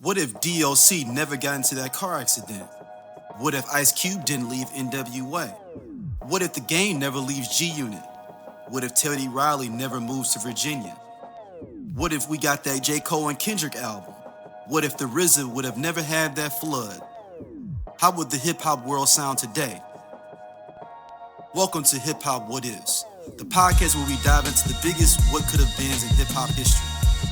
What if DOC never got into that car accident? What if Ice Cube didn't leave NWA? What if the Game never leaves G Unit? What if Teddy Riley never moves to Virginia? What if we got that J. Cole and Kendrick album? What if the RZA would have never had that flood? How would the hip-hop world sound today? Welcome to Hip Hop What Is, the podcast where we dive into the biggest what could have beens in hip-hop history.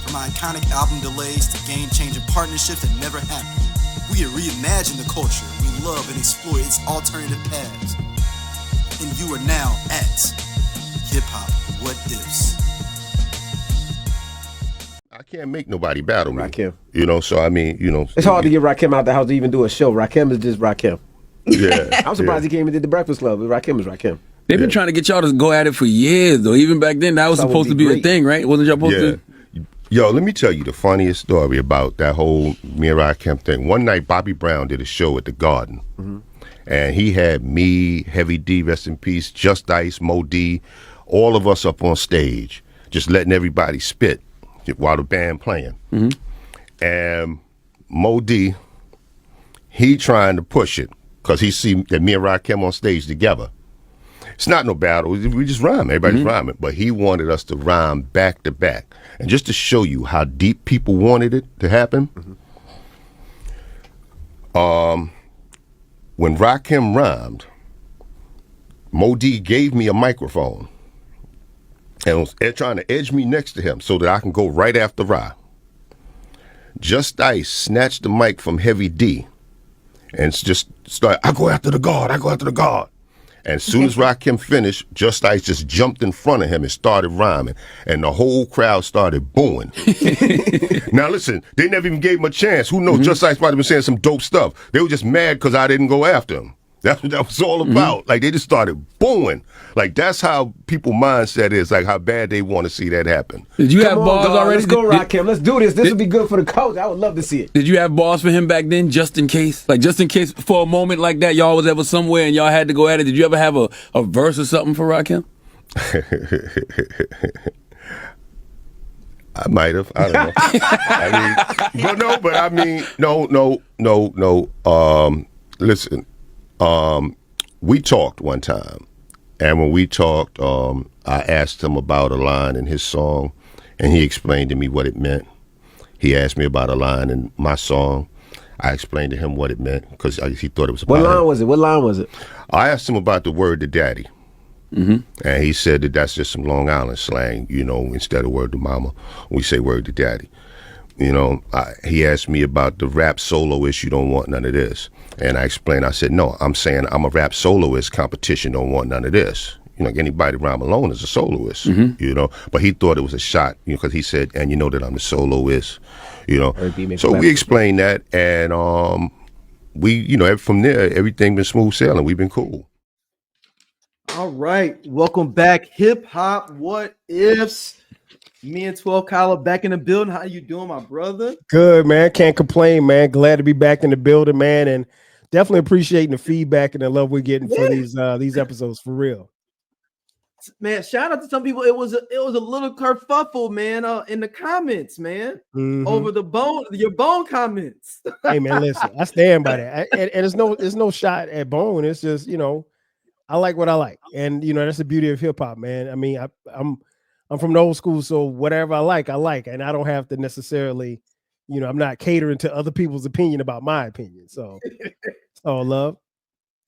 From iconic album delays to game-changing partnerships that never happened, we reimagine the culture we love and explore its alternative paths. And you are now at Hip Hop What Is. I can't make nobody battle me. Rakim. You know, so I mean, you know. It's hard to get Rakim out the house to even do a show. Rakim is just Rakim. Yeah. I'm surprised he came and did the Breakfast Club. Rakim is Rakim. They've been trying to get y'all to go at it for years, though. Even back then, that was supposed to be a thing, right? Wasn't y'all supposed to? Yo, let me tell you the funniest story about that whole me and Rakim thing. One night, Bobby Brown did a show at the Garden. Mm-hmm. And he had me, Heavy D, rest in peace, Just Ice, Mo D, all of us up on stage, just letting everybody spit while the band playing. Mm-hmm. And Mo D, he trying to push it because he see that me and Rakim on stage together. It's not no battle. We just rhyme. Everybody's rhyming. But he wanted us to rhyme back to back. And just to show you how deep people wanted it to happen, when Rakim rhymed, Mo D gave me a microphone and was trying to edge me next to him so that I can go right after Ra. Just Ice snatched the mic from Heavy D and just started, I go after the guard, I go after the guard. And as soon as Rakim finished, Just Ice just jumped in front of him and started rhyming. And the whole crowd started booing. Now listen, they never even gave him a chance. Who knows? Just Ice might have been saying some dope stuff. They were just mad because I didn't go after him. That's what that was all about. Like, they just started booing. Like, that's how people mindset is, like how bad they want to see that happen. Did you have bars already? Let's go, Rakim. Let's do this. This would be good for the coach. I would love to see it. Did you have bars for him back then, just in case? Like, just in case for a moment like that, y'all was ever somewhere and y'all had to go at it. Did you ever have a verse or something for Rakim? I might have. I don't know. No. Listen. We talked one time, and when we talked, I asked him about a line in his song, and he explained to me what it meant. He asked me about a line in my song. I explained to him what it meant because he thought it was about What line was it? I asked him about the word to daddy. Mm-hmm. And he said that's just some Long Island slang, you know, instead of word to mama, we say word to daddy. You know, he asked me about the rap soloist, you don't want none of this. And I explained, I said, no, I'm saying I'm a rap soloist, competition don't want none of this. You know, anybody rhyme alone is a soloist, you know. But he thought it was a shot, you know, because he said, and you know that I'm the soloist, you know. So we explained that, and we, you know, from there, everything been smooth sailing. We've been cool. All right, welcome back, Hip Hop What Ifs. Me and 12 Kyler back in the building. How you doing, my brother? Good, man. Can't complain, man. Glad to be back in the building, man, and definitely appreciating the feedback and the love we're getting for these episodes, for real. Man, shout out to some people. It was a little kerfuffle, man, in the comments, man, over your bone comments. Hey, man, listen, I stand by that, and it's no shot at Bone. It's just, you know, I like what I like, and you know that's the beauty of hip hop, man. I mean, I'm from the old school, so whatever I like, and I don't have to necessarily, you know, I'm not catering to other people's opinion about my opinion. So it's all love.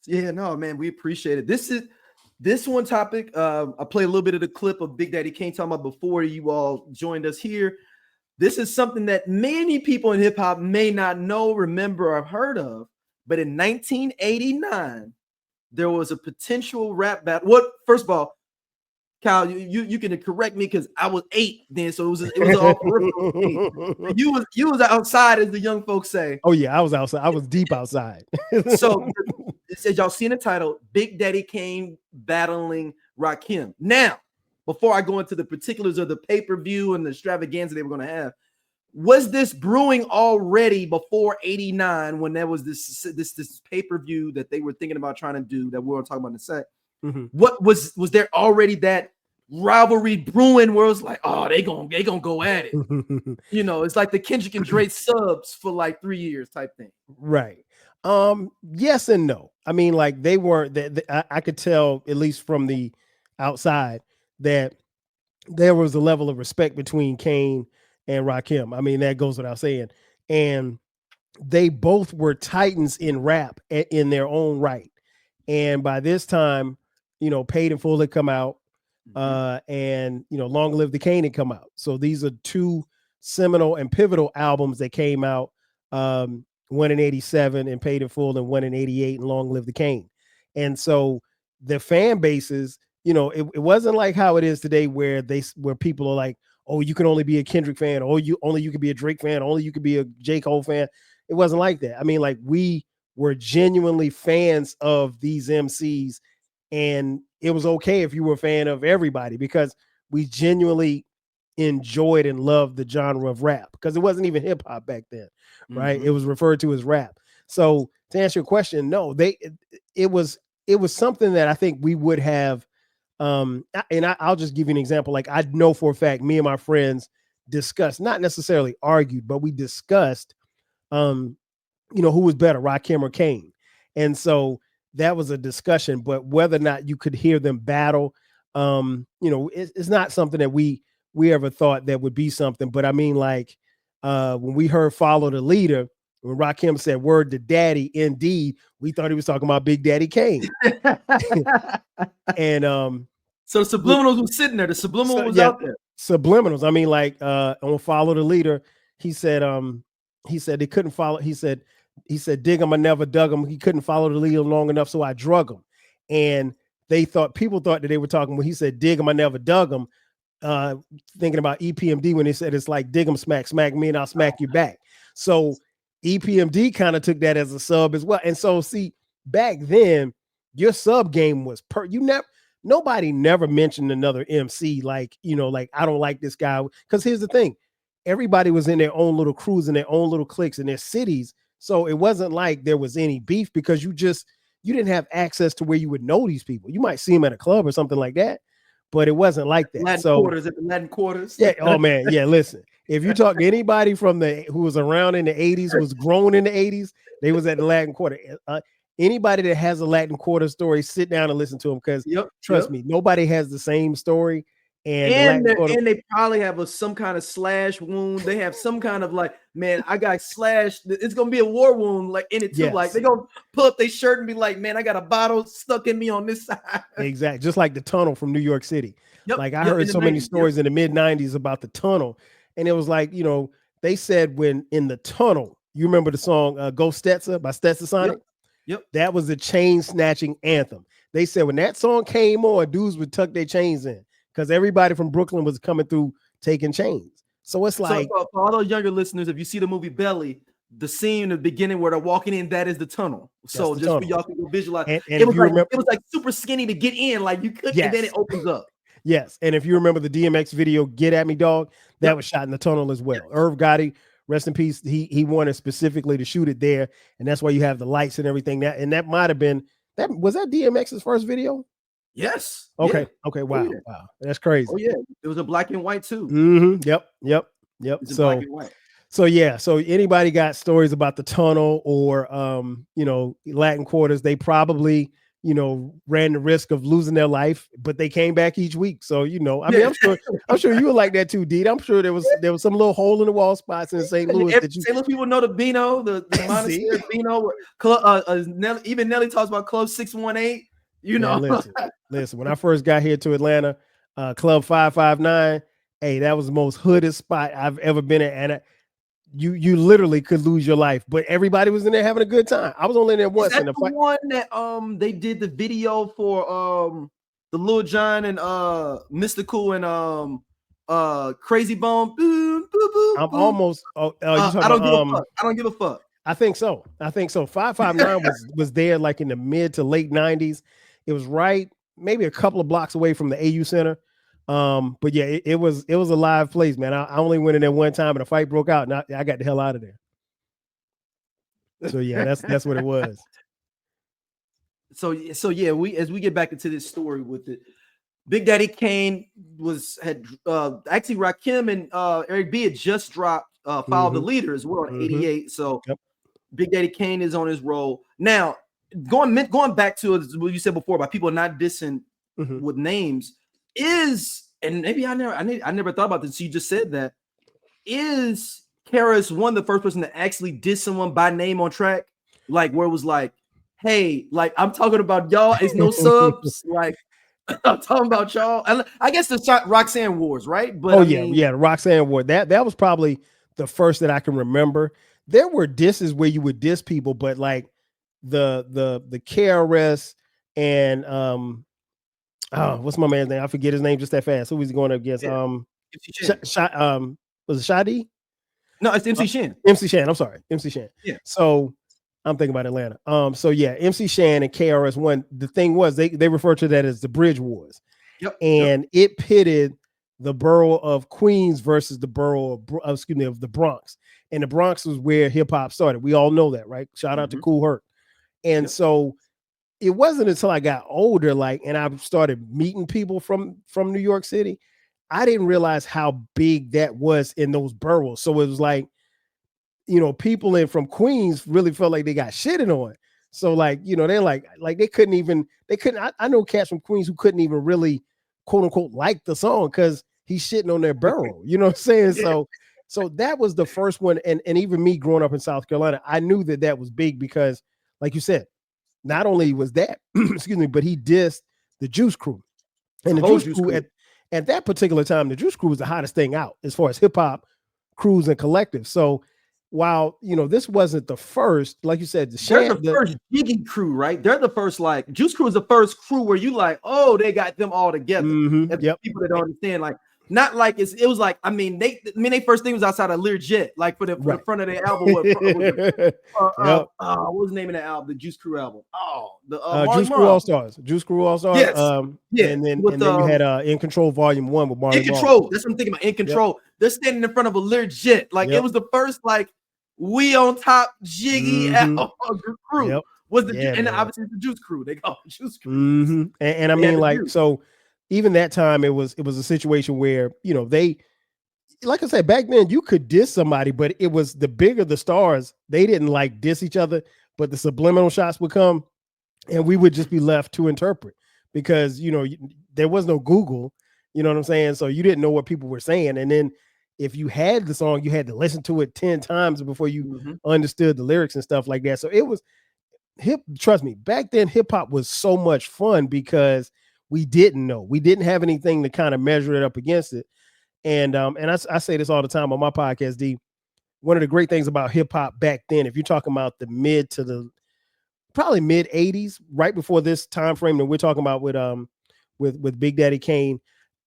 Yeah, no, man, we appreciate it. This one topic. I play a little bit of the clip of Big Daddy Kane talking about before you all joined us here. This is something that many people in hip hop may not know, remember, or have heard of. But in 1989, there was a potential rap battle. First of all, Kyle, you can correct me because I was 8 then, so it was all peripheral. You was outside, as the young folks say. Oh yeah, I was outside. I was deep outside. So it says y'all seen the title, Big Daddy Kane battling Rakim. Now, before I go into the particulars of the pay-per-view and the extravaganza they were going to have, was this brewing already before 89 when there was this pay-per-view that they were thinking about trying to do that we're going to talk about in a sec? What was there already that rivalry brewing where it's like, oh, they gonna go at it. You know, it's like the Kendrick and Drake subs for like 3 years type thing. Right. Yes and no. I mean, like they weren't that. I could tell, at least from the outside, that there was a level of respect between Kane and Rakim. I mean, that goes without saying. And they both were titans in rap in their own right. And by this time, you know, Paid in Full had come out, and you know, Long Live the Kane had come out. So these are two seminal and pivotal albums that came out. One in 87 and Paid in Full, and one in 88 and Long Live the Kane. And so the fan bases, you know, it wasn't like how it is today where people are like, oh, you can only be a Kendrick fan, or you could be a Drake fan, only you could be a J. Cole fan. It wasn't like that. I mean, like we were genuinely fans of these MCs, and it was okay if you were a fan of everybody because we genuinely enjoyed and loved the genre of rap because it wasn't even hip hop back then, right? It was referred to as rap. So to answer your question, no, it was something that I think we would have. And I'll just give you an example. Like I know for a fact, me and my friends discussed, not necessarily argued, but we discussed, you know, who was better, Rakim or Kane. And so that was a discussion, but whether or not you could hear them battle, you know, it's not something that we ever thought that would be something. But I mean, like when we heard Follow the Leader, when Rakim said word to daddy, indeed, we thought he was talking about Big Daddy Kane. And so the subliminals was sitting there. The subliminal was out there. Subliminals. I mean, like on Follow the Leader, he said they couldn't follow. He said dig him, I never dug him. He couldn't follow the leader long enough, so I drug him. And people thought that they were talking when he said dig him, I never dug him, thinking about EPMD when he said it's like dig him, smack me, and I'll smack you back. So EPMD kind of took that as a sub as well. And so see, back then, your sub game was nobody never mentioned another MC like, you know, like I don't like this guy. Because here's the thing, everybody was in their own little crews and their own little cliques in their cities. So it wasn't like there was any beef because you didn't have access to where you would know these people. You might see them at a club or something like that, but it wasn't like that. Latin quarters. Yeah. Oh man. Yeah. Listen, if you talk to anybody who was around in the 80s, was grown in the 80s, they was at the Latin Quarter. Anybody that has a Latin Quarter story, sit down and listen to them because trust me, nobody has the same story. And they probably have some kind of slash wound. They have some kind of like, man, I got slashed. It's gonna be a war wound like in it too. Yes. Like they're gonna pull up their shirt and be like, man, I got a bottle stuck in me on this side. Exactly, just like the tunnel from New York City. Like I heard so many stories in the mid 90s about the tunnel, and it was like, you know, they said when in the tunnel, you remember the song "Go Stetson" by Stetson Sonic? Yep. That was the chain snatching anthem. They said when that song came on, dudes would tuck their chains in. Because everybody from Brooklyn was coming through taking chains. So it's like for all those younger listeners, if you see the movie Belly, the scene in the beginning where they're walking in, that is the tunnel. So just for y'all can go visualize. And it was like super skinny to get in, like you could, and then it opens up. Yes. And if you remember the DMX video, Get At Me Dog, that was shot in the tunnel as well. Irv Gotti, rest in peace. He wanted specifically to shoot it there. And that's why you have the lights and everything. That might have been was that DMX's first video? Yes. Okay. Yeah. Okay. Wow. Oh, yeah. Wow. That's crazy. Oh yeah. It was a black and white too. Mm-hmm. Yep. Black and white. So yeah. So anybody got stories about the tunnel or you know, Latin Quarters, they probably, you know, ran the risk of losing their life, but they came back each week. So, you know, I mean, I'm sure you were like that too, Deed. I'm sure there was some little hole in the wall spots in St. Louis. St. Louis people know the Beano, the monastery Beano. Even Nelly talks about Club 618. You know, listen. When I first got here to Atlanta, Club 559, hey, that was the most hooded spot I've ever been at, and you literally could lose your life. But everybody was in there having a good time. I was only in there once. Is that the one that they did the video for the Lil Jon and Mystical and Crazy Bone? Boom, boom, boom, I'm almost. I don't give a fuck. I think so. 559 was there like in the mid to late 90s. It was right, maybe a couple of blocks away from the AU Center. But yeah, it was a live place, man. I only went in there one time and a fight broke out, and I got the hell out of there. So yeah, that's what it was. So yeah, as we get back into this story with it, Big Daddy Kane had actually Rakim and Eric B had just dropped Follow the Leader as well in 88. So Big Daddy Kane is on his roll. Now, going back to what you said before about people not dissing with names and maybe I never thought about this. So you just said that. Is KRS-One the first person to actually diss someone by name on track? Like where it was like, hey, like I'm talking about y'all, it's no subs, like I'm talking about y'all. And I guess the Roxanne Wars, right? But the Roxanne War. That was probably the first that I can remember. There were disses where you would diss people, but like the KRS and what's my man's name? I forget his name just that fast. Who was he going up against? Was it Shadi? No, it's MC Shan. MC Shan. I'm sorry, MC Shan. Yeah. So I'm thinking about Atlanta. So yeah, MC Shan and KRS-One. The thing was they refer to that as the Bridge Wars. Yep. And it pitted the borough of Queens versus the borough of the Bronx. And the Bronx was where hip hop started. We all know that, right? Shout out to Kool Herc. And so it wasn't until I got older, and I started meeting people from New York City, I didn't realize how big that was in those boroughs. So it was like, people from Queens really felt like they got shitted on. So they're like they couldn't. I know cats from Queens who couldn't even really quote unquote like the song because he's shitting on their borough. You know what I'm saying? So that was the first one. And even me growing up in South Carolina, I knew that was big because, like you said, not only was that, but he dissed the Juice Crew. And the Juice Crew at that particular time, the Juice Crew was the hottest thing out as far as hip hop crews and collectives. So while this wasn't the first, like you said, they're the first Jiggy crew, right? They're the first, Juice Crew is the first crew where you they got them all together. People that don't understand, not like it was like, they first thing was outside of Learjet, for the front of their album. What was the name of that album? The Juice Crew album. Juice Crew All Stars. Juice Crew All Stars. Yes. And then you had In Control Volume 1 with Marley. In Control. That's what I'm thinking about. In Control. They're standing in front of a Learjet. It was the first we on top Jiggy crew. Was the obviously the Juice Crew. They call it Juice Crew. And I mean, so even that time it was a situation where they, like I said, back then you could diss somebody, but it was the bigger the stars, they didn't diss each other, but the subliminal shots would come and we would just be left to interpret because there was no Google, you know what I'm saying? So you didn't know what people were saying. And then if you had the song, you had to listen to it 10 times before you understood the lyrics and stuff like that. So it was trust me, back then hip hop was so much fun because we didn't know. We didn't have anything to kind of measure it up against it. And I say this all the time on my podcast, D. One of the great things about hip hop back then, if you're talking about the mid to the probably mid 80s, right before this time frame that we're talking about with Big Daddy Kane.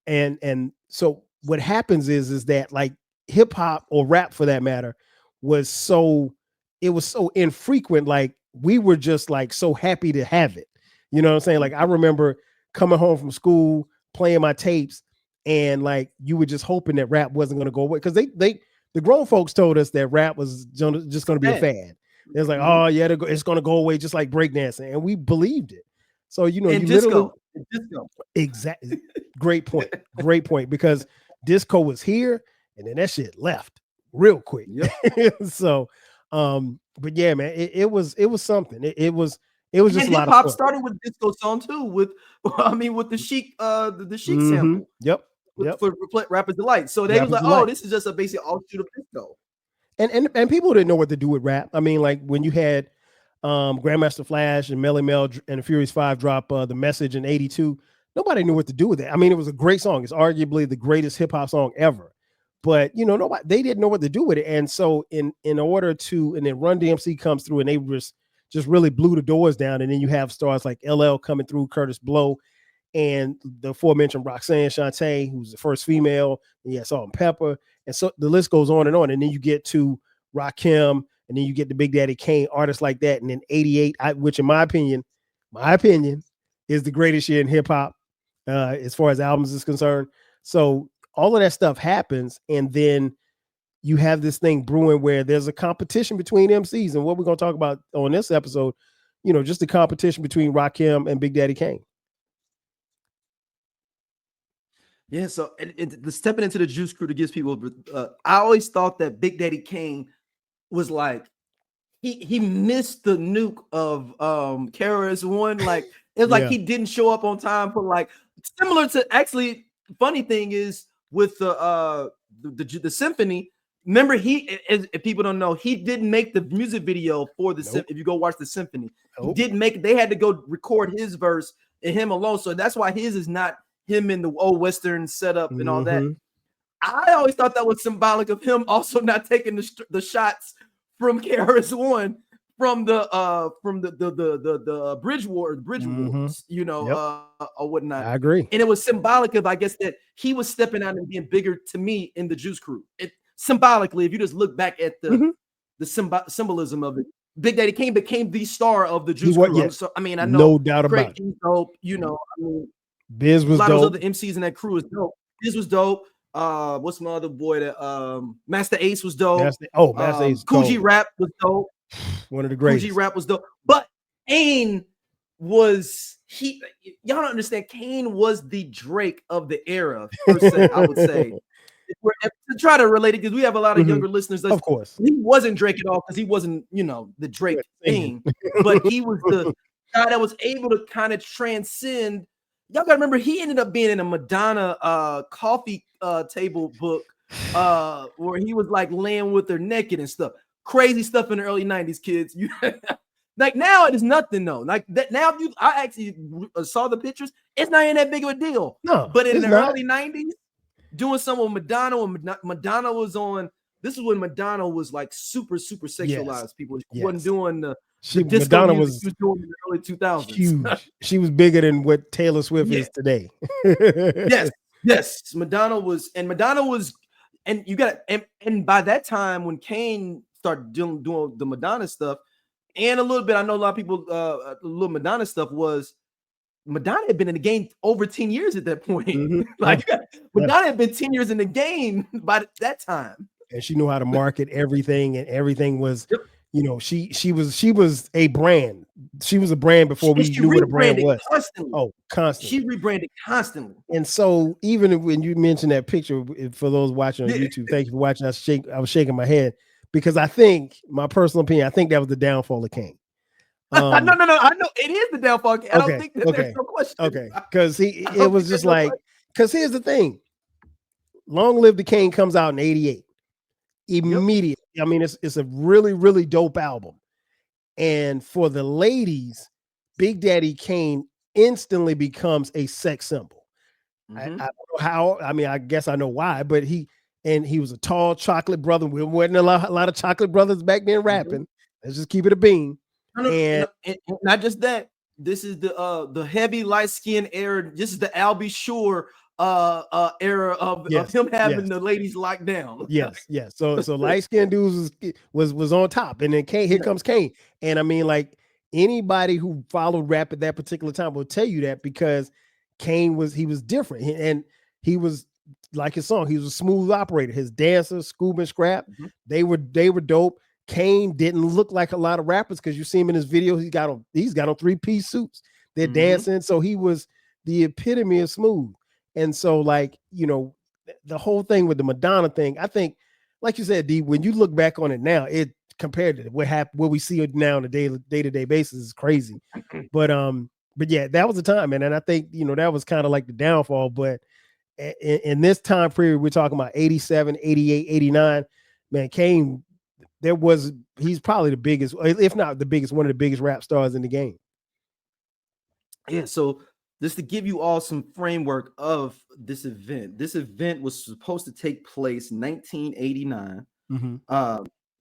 And so what happens is that hip hop or rap for that matter was so infrequent. We were just so happy to have it. You know what I'm saying? I remember coming home from school, playing my tapes, and you were just hoping that rap wasn't going to go away because the grown folks told us that rap was just going to be a fad. It was oh yeah, it's going to go away just like breakdancing, and we believed it. So you disco. Exactly. Great point because disco was here and then that shit left real quick. Yep. So but yeah, man, it was something. It was just a lot of fun. Started with disco song too, with the Chic the Chic sample. Yep. For Rapper's Delight. So they was oh, this is just a basic offshoot of disco. And people didn't know what to do with rap. I mean, when you had Grandmaster Flash and Melly Mel and the Furious 5 drop The Message in 82, nobody knew what to do with it. I mean, it was a great song. It's arguably the greatest hip hop song ever. But they didn't know what to do with it. And so in order to, and then Run DMC comes through and they just really blew the doors down. And then you have stars like LL coming through, Curtis Blow, and the aforementioned Roxanne Shante, who's the first female, and yeah, Salt and Pepper. And so the list goes on. And then you get to Rakim, and then you get the Big Daddy Kane, artists like that. And then 88, which in my opinion, is the greatest year in hip hop as far as albums is concerned. So all of that stuff happens. And then you have this thing brewing where there's a competition between MCs. And what we're going to talk about on this episode, just the competition between Rakim and Big Daddy Kane. Yeah, so the stepping into the Juice Crew to give people, I always thought that Big Daddy Kane was like he missed the nuke of KRS-One. Like it was like Yeah. he didn't show up on time for like similar to actually. Funny thing is with the symphony. Remember, if people don't know, he didn't make the music video for the if you go watch the symphony, he didn't make it. They had to go record his verse and him alone. So that's why his is not him in the old Western setup and all that. I always thought that was symbolic of him also not taking the shots from KRS-One from the bridge wars, you know, or whatnot. I agree. And it was symbolic of, I guess, that he was stepping out and being bigger to me in the Juice Crew. Symbolically, if you just look back at the symbolism of it, Big Daddy Kane became the star of the Juice Crew. Yes. So I mean, I know no doubt about it. Dope, you know, I mean, Biz was a lot dope. of those other MCs in that crew is dope. Biz was dope. What's my other boy that Master Ace was dope. Master Ace. Coogee Rap was dope. One of the greatest. Coogee Rap was dope. But Kane was y'all don't understand. Kane was the Drake of the era, per se, I would say. To try to relate it, because we have a lot of younger listeners. Of course. He wasn't Drake at all because he wasn't, you know, the Drake thing, but he was the guy that was able to kind of transcend. Y'all gotta remember, he ended up being in a Madonna coffee table book where he was like laying with her naked and stuff. Crazy stuff in the early 90s, kids. You like now it is nothing though. Like that now, I actually saw the pictures. It's not even that big of a deal. No, but in the early 90s, doing something with Madonna when Madonna was on. This is when Madonna was like super sexualized. People wasn't doing the disco Madonna music she was doing in the early 2000s. Huge. She was bigger than what Taylor Swift is today. Yes. Madonna was, and you got, and by that time when Kane started doing the Madonna stuff, and a little bit, I know a lot of people, a little Madonna stuff was. Madonna had been in the game over 10 years at that point. Madonna had been 10 years in the game by that time. And she knew how to market everything, and everything was, you know, she was a brand. She was a brand before we knew what a brand was. Constantly. Constantly. She rebranded constantly. And so even when you mentioned that picture, for those watching on YouTube, thank you for watching. I was shaking my head because I think, my personal opinion, I think that was the downfall of Kane. No. I know it is the downfall. I don't think that there's no question. Okay, because it was just like, because here's the thing: Long Live the King comes out in '88. Immediately, I mean, it's a really, really dope album. And for the ladies, Big Daddy Kane instantly becomes a sex symbol. I don't know how. I mean, I guess I know why, but he was a tall chocolate brother. We wasn't a lot of chocolate brothers back then rapping. Let's just keep it a bean. And not just that, this is the heavy light skin era. This is the Albie Shore era of him having the ladies locked down. Yes. So light skinned dudes was on top, and then here comes Kane. And I mean, like, anybody who followed rap at that particular time will tell you that, because Kane was different, and he was like his song. He was a smooth operator. His dancers, Scoob and Scrap, they were dope. Kane didn't look like a lot of rappers, because you see him in his videos. He's got on 3-piece suits. They're dancing. So he was the epitome of smooth. And so, like, you know, the whole thing with the Madonna thing, I think, like you said, D, when you look back on it now, it compared to what we see it now on a day-to-day basis is crazy. But yeah, that was the time, man. And I think, you know, that was kind of like the downfall. But in this time period, we're talking about 87, 88, 89, man, Kane, he's probably the biggest, if not the biggest, one of the biggest rap stars in the game. Yeah, so just to give you all some framework of this event. This event was supposed to take place in 1989.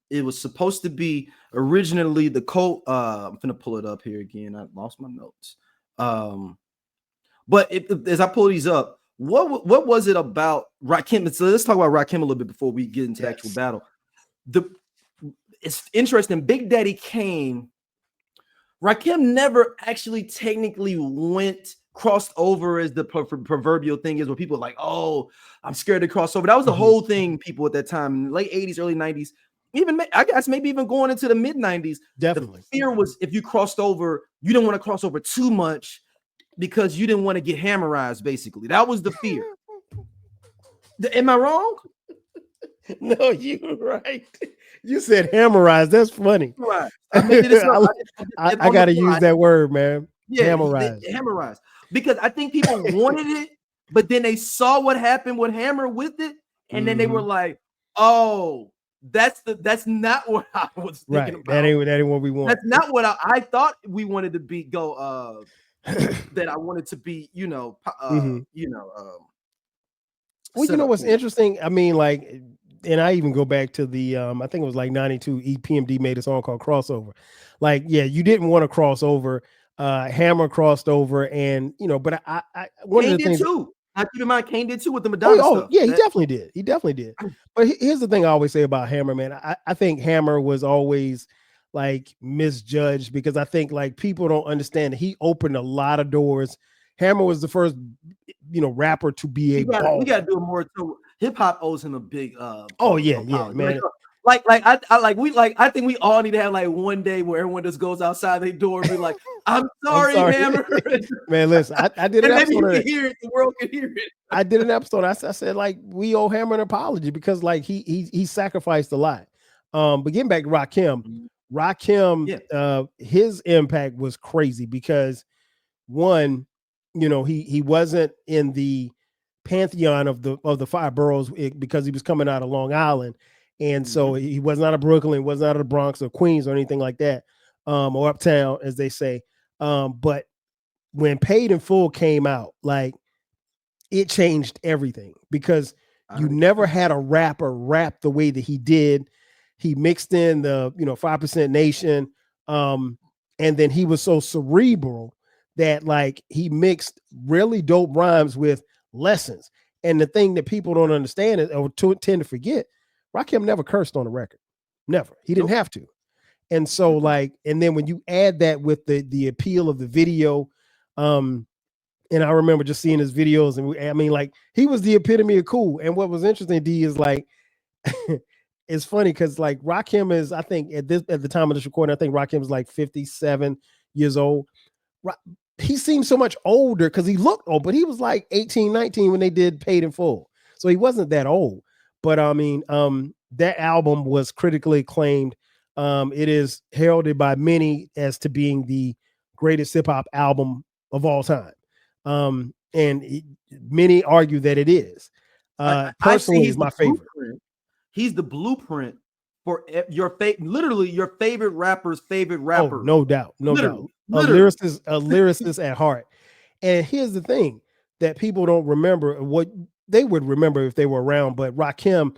It was supposed to be originally the cult. I'm gonna pull it up here again. I lost my notes. But as I pull these up, what was it about Rakim? So let's talk about Rakim a little bit before we get into the actual battle. It's interesting. Big Daddy Kane, Rakim never actually technically crossed over, as the proverbial thing is, where people are like, oh, I'm scared to cross over. That was the whole thing, people at that time, late 80s, early 90s, even I guess maybe even going into the mid 90s. Definitely. The fear was, if you crossed over, you didn't want to cross over too much because you didn't want to get hammerized, basically. That was the fear. Am I wrong? No, you're right. You said hammerize. That's funny. Right. I made this up. I got to use that word, man. Yeah, Hammerize. hammerize. Because I think people wanted it, but then they saw what happened with Hammer with it, and then they were like, "Oh, that's not what I was thinking about. That ain't what we want. That's not what I thought we wanted to be. That I wanted to be. Well, you know what's interesting? I mean, like, and I even go back to the I think it was like 92. EPMD made a song called Crossover. Like, yeah, you didn't want to cross over. Hammer crossed over, and but I one Kane of the things too. I keep in mind Kane did too with the Madonna stuff. Yeah, he definitely did. He definitely did. But here's the thing I always say about Hammer, man. I think Hammer was always like misjudged because I think like people don't understand that he opened a lot of doors. Hammer was the first, rapper to be we gotta do more too. Hip hop owes him a big yeah, man. I think we all need to have like one day where everyone just goes outside their door and be like, I'm sorry. Hammer. Man, listen, I did an episode. Maybe you can hear it, the world can hear it. I did an episode. I said like we owe Hammer an apology because like he sacrificed a lot. But getting back to Rakim, his impact was crazy because one, he wasn't in the pantheon of the five boroughs because he was coming out of Long Island. And so he was not a Brooklyn, was not a Bronx or Queens or anything like that, or Uptown, as they say. But when Paid in Full came out, like it changed everything because you never had a rapper rap the way that he did. He mixed in the 5% Nation, and then he was so cerebral that like he mixed really dope rhymes with lessons. And the thing that people don't understand or tend to forget. Rakim never cursed on the record. Never. He didn't have to. And so like, and then when you add that with the appeal of the video, and I remember just seeing his videos and like he was the epitome of cool. And what was interesting, D, is like, it's funny because like Rakim is, I think at the time of this recording, I think Rakim was like 57 years old. He seemed so much older because he looked old, but he was like 18, 19 when they did Paid in Full. So he wasn't that old. But I mean, that album was critically acclaimed. It is heralded by many as to being the greatest hip hop album of all time. Many argue that it is. Personally, is my favorite. He's the blueprint for literally your favorite rapper's favorite rapper. Oh, no doubt. Literally. A lyricist at heart. And here's the thing that people don't remember, what they would remember if they were around, but Rakim,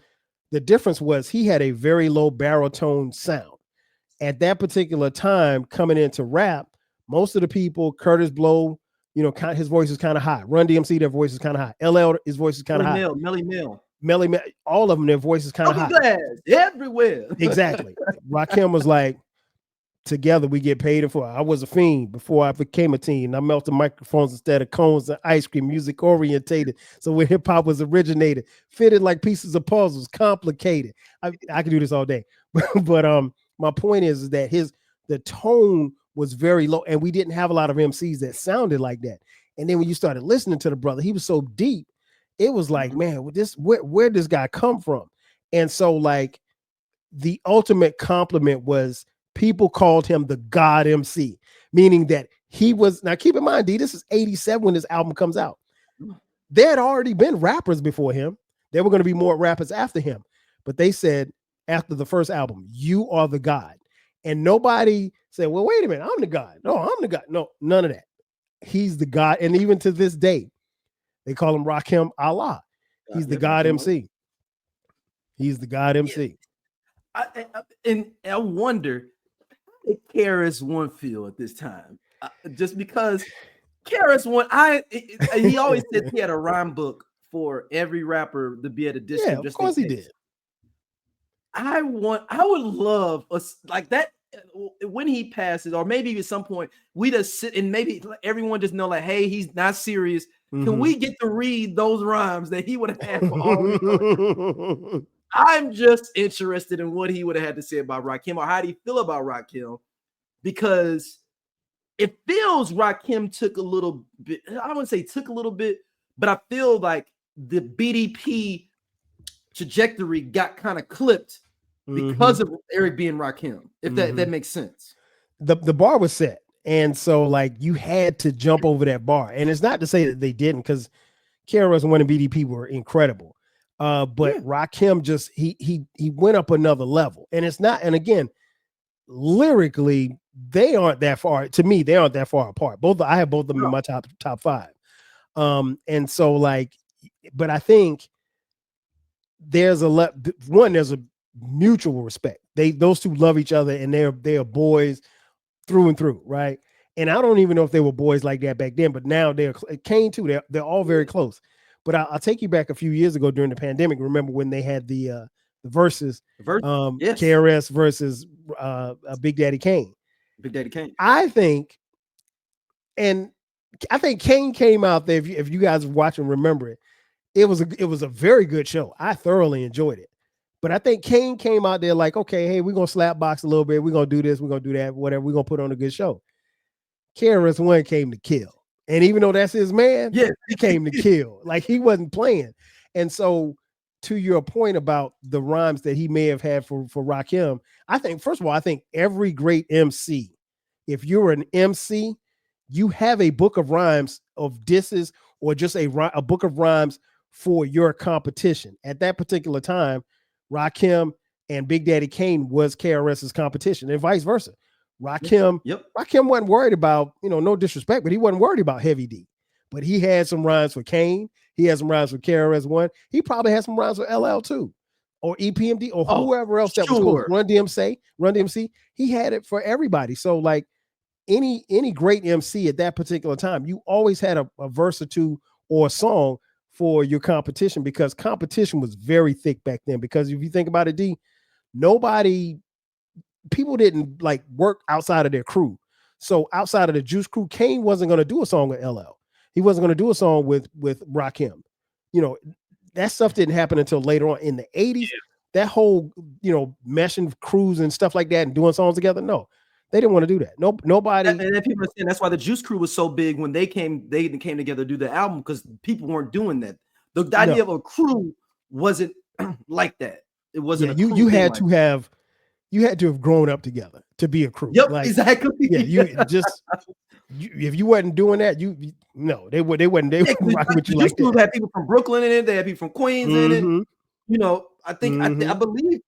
the difference was he had a very low baritone sound. At that particular time, coming into rap, most of the people, Curtis Blow, his voice is kind of high. Run DMC, their voice is kind of high. LL, his voice is kind of high. Melly Mel, all of them, their voice is kind of high. Everywhere. Exactly. Rakim was like, together we get paid for. I was a fiend before I became a teen. I melted microphones instead of cones and ice cream, music orientated. So when hip hop was originated, fitted like pieces of puzzles, complicated. I could do this all day. But my point is that the tone was very low and we didn't have a lot of MCs that sounded like that. And then when you started listening to the brother, he was so deep. It was like, man, where did this guy come from? And so like the ultimate compliment was people called him the God MC, meaning that he was, now keep in mind, D, this is 87 when this album comes out. There had already been rappers before him. There were going to be more rappers after him. But they said after the first album, you are the God. And nobody said, well, wait a minute, I'm the God. No, I'm the God. No, none of that. He's the God. And even to this day, they call him Rakim Allah. He's the God MC. He's the God MC. And I wonder, how did KRS-One feel at this time? Just because KRS-One, he always said he had a rhyme book for every rapper to be at a distance. Yeah, of course he did. I would love us like that when he passes, or maybe at some point we just sit and maybe everyone just know like, hey, he's not serious. Can we get to read those rhymes that he would have had for all? I'm just interested in what he would have had to say about Rakim, or how do you feel about Rakim? Because it feels Rakim took a little bit, I wouldn't say took a little bit, but I feel like the BDP trajectory got kind of clipped because of Eric being Rakim, if that makes sense. The bar was set. And so like you had to jump over that bar. And it's not to say that they didn't, because KRS-One and BDP were incredible. But Rakim just he went up another level. And it's not, and again, lyrically, they aren't that far. To me, they aren't that far apart. I have both of them in my top five. And so like, but I think there's a mutual respect. Those two love each other, and they are boys through and through, right? And I don't even know if they were boys like that back then, but now they're Kane too. They're all very close. But I'll take you back a few years ago during the pandemic. Remember when they had the verses, KRS versus Big Daddy Kane. Big Daddy Kane. I think Kane came out there. If you guys watch and remember it, it was a very good show. I thoroughly enjoyed it. But I think Kane came out there like, okay, hey, we're gonna slap box a little bit. We're gonna do this. We're gonna do that. Whatever. We're gonna put on a good show. KRS-One came to kill, and even though that's his man, he came to kill. Like he wasn't playing. And so, to your point about the rhymes that he may have had for Rakim, I think first of all, I think every great MC, if you're an MC, you have a book of rhymes of disses or just a book of rhymes for your competition. At that particular time, Rakim and Big Daddy Kane was KRS's competition, and vice versa. Rakim wasn't worried about, no disrespect, but he wasn't worried about Heavy D. But he had some rhymes for Kane. He had some rhymes for KRS-One. He probably had some rhymes for LL too, or EPMD, or whoever else that was close. Run DMC. He had it for everybody. So like any great MC at that particular time, you always had a verse or two or a song for your competition, because competition was very thick back then. Because if you think about it, people didn't like work outside of their crew. So outside of the Juice Crew, Kane wasn't going to do a song with LL. He wasn't going to do a song with Rakim. That stuff didn't happen until later on in the 80s. That whole, meshing crews and stuff like that and doing songs together. No, they didn't want to do that. Nobody. And then people are saying that's why the Juice Crew was so big when they came together to do the album, because people weren't doing that. The idea of a crew wasn't like that. It wasn't. You had to have grown up together to be a crew. Yep, exactly. Yeah, if you wasn't doing that, they wouldn't rock with you like that. Had people from Brooklyn in it. They had people from Queens in it. I believe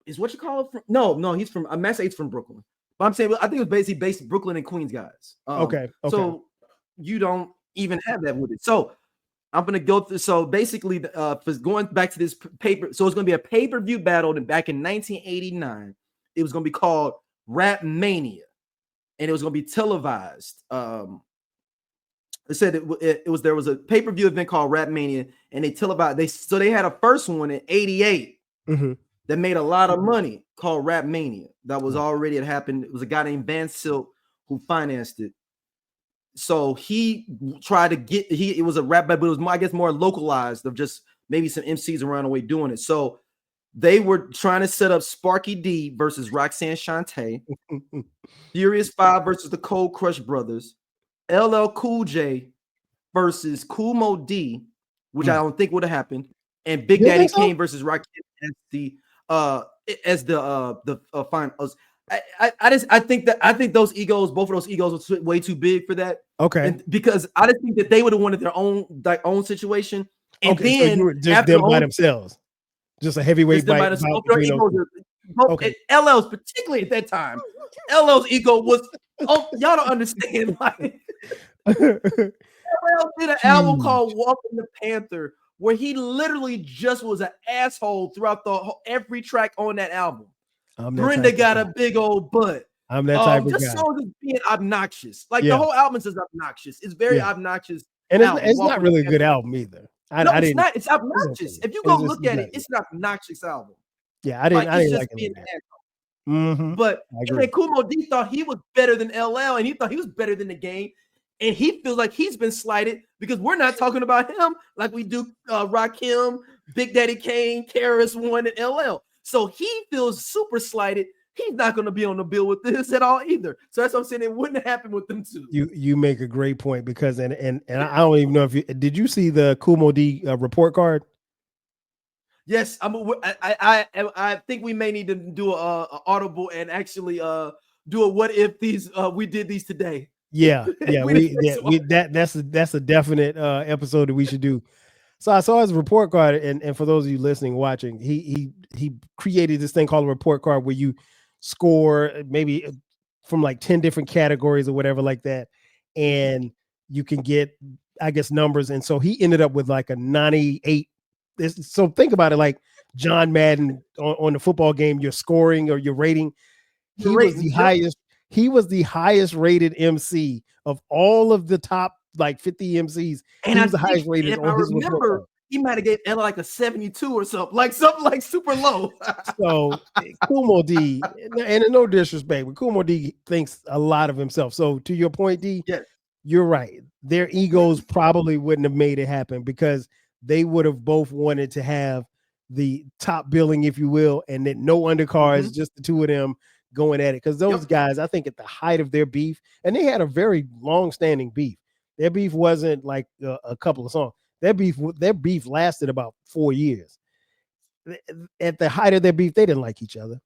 is what you call it from? No, he's from Mass 8's from Brooklyn. But I'm saying I think it was basically based Brooklyn and Queens guys. Okay. So you don't even have that with it. So I'm gonna go through. So basically, going back to this paper, so it's gonna be a pay-per-view battle. And back in 1989, it was gonna be called Rap Mania, and it was gonna be televised. They said there was a pay-per-view event called Rap Mania, and they televised. They had a first one in '88 that made a lot of money called Rap Mania. That was already had happened. It was a guy named Van Silk who financed it. So he tried to get it was a rap battle, but it was more, I guess, more localized of just maybe some MCs around the way doing it. So they were trying to set up Sparky D versus Roxanne Shante, Furious 5 versus the Cold Crush Brothers, LL Cool J versus Kool Moe D, which I don't think would have happened, and Big Daddy Kane versus Rakim as the finals. I think those egos, both of those egos, were way too big for that. Okay, because I just think that they would have wanted their own situation, and then so you were just them by themselves, just a heavyweight fight. LL's particularly at that time, LL's ego was y'all don't understand. Like, LL did an album called Walking the Panther, where he literally just was an asshole throughout every track on that album. Brenda got a big old butt. I'm that type of guy. Just so just being obnoxious. Like the whole album is obnoxious. It's very obnoxious. And it's not really a good album either. It's not. It's obnoxious. If you go look at it, it's an obnoxious album. Yeah, I didn't like it. But Kool Moe D thought he was better than LL, and he thought he was better than the Game. And he feels like he's been slighted because we're not talking about him like we do Rakim, Big Daddy Kane, KRS-One, and LL. So he feels super slighted. He's not going to be on the bill with this at all either. So that's what I'm saying. It wouldn't happen with them too. You make a great point, because and I don't even know if did you see the Kool Moe D report card? Yes, I think we may need to do a audible and actually do a what if these we did these today. Yeah, that's a definite episode that we should do. So I saw his report card, and for those of you listening, watching, he created this thing called a report card where you score maybe from like 10 different categories or whatever like that, and you can get, I guess, numbers. And so he ended up with like a 98. So think about it, like John Madden on the football game, your scoring or your rating. He was the highest. He was the highest rated MC of all of the top like 50 MCs. And he was the highest rated on his report card. He might have gave Ella like a 72 or something like super low. So Kumo D, and no disrespect, but Kumo D thinks a lot of himself. So to your point, D, yes, you're right. Their egos probably wouldn't have made it happen because they would have both wanted to have the top billing, if you will, and then no undercards, just the two of them going at it. Because those guys, I think at the height of their beef, and they had a very long-standing beef. Their beef wasn't like a couple of songs. Their beef lasted about 4 years. At the height of their beef, they didn't like each other,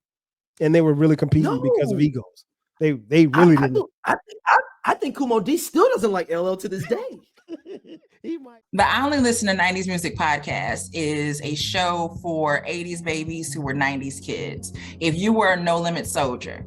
and they were really competing because of egos. They really didn't. I think Kumo D still doesn't like LL to this day. He might. The I Only Listen to 90s Music podcast is a show for 80s babies who were 90s kids. If you were a No Limit soldier,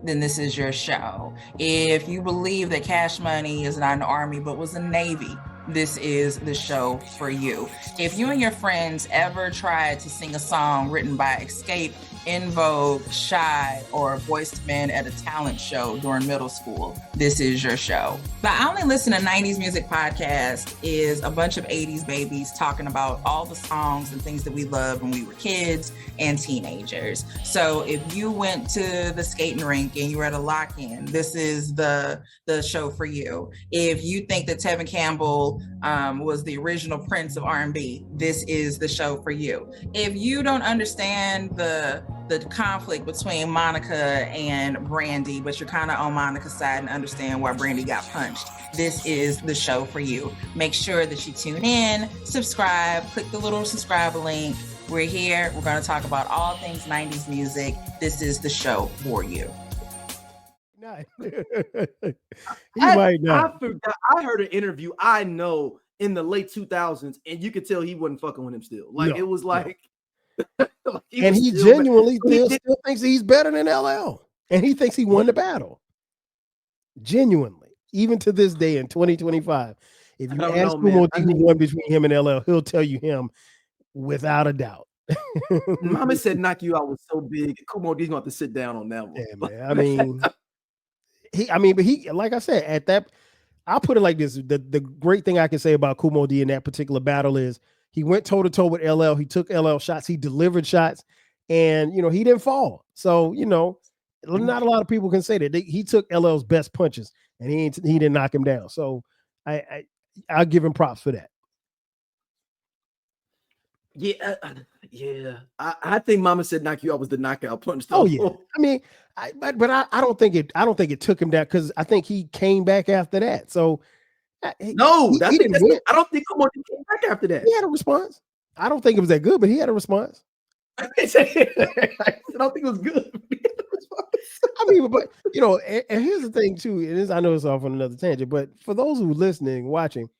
then this is your show. If you believe that Cash Money is not an army but was a Navy, this is the show for you. If you and your friends ever tried to sing a song written by Escape, In Vogue, Shy, or Boyz II Men at a talent show during middle school, this is your show. The I Only Listen to 90s Music podcast is a bunch of 80s babies talking about all the songs and things that we loved when we were kids and teenagers. So if you went to the skating rink and you were at a lock-in, this is the show for you. If you think that Tevin Campbell was the original Prince of R&B, this is the show for you. If you don't understand the conflict between Monica and Brandy, but you're kind of on Monica's side and understand why Brandy got punched, this is the show for you. Make sure that you tune in, subscribe, click the little subscribe link. We're here. We're going to talk about all things 90s music. This is the show for you. I forgot. I heard an interview, I know, in the late 2000s, and you could tell he wasn't fucking with him still. Like, it was like... like he genuinely still thinks he's better than LL, and he thinks he won the battle. Genuinely, even to this day in 2025, if you ask Kumo D who won between him and LL, he'll tell you him without a doubt. Mama said "Knock You Out" was so big. Kumo D's going to have to sit down on that one. Yeah, man. But he, like I said, at that, I'll put it like this: the great thing I can say about Kumo D in that particular battle is he went toe to toe with LL. He took LL shots. He delivered shots, and he didn't fall. So not a lot of people can say that he took LL's best punches, and he didn't knock him down. So I'll give him props for that. Yeah. I think Mama said "Knock You Out" was the knockout punch. Though. Oh yeah. I mean, but I don't think it took him down because I think he came back after that. So. I don't think Kumo D came back after that. He had a response. I don't think it was that good, but he had a response. I don't think it was good. I mean, but and here's the thing too. I know it's off on another tangent, but for those who are listening, watching,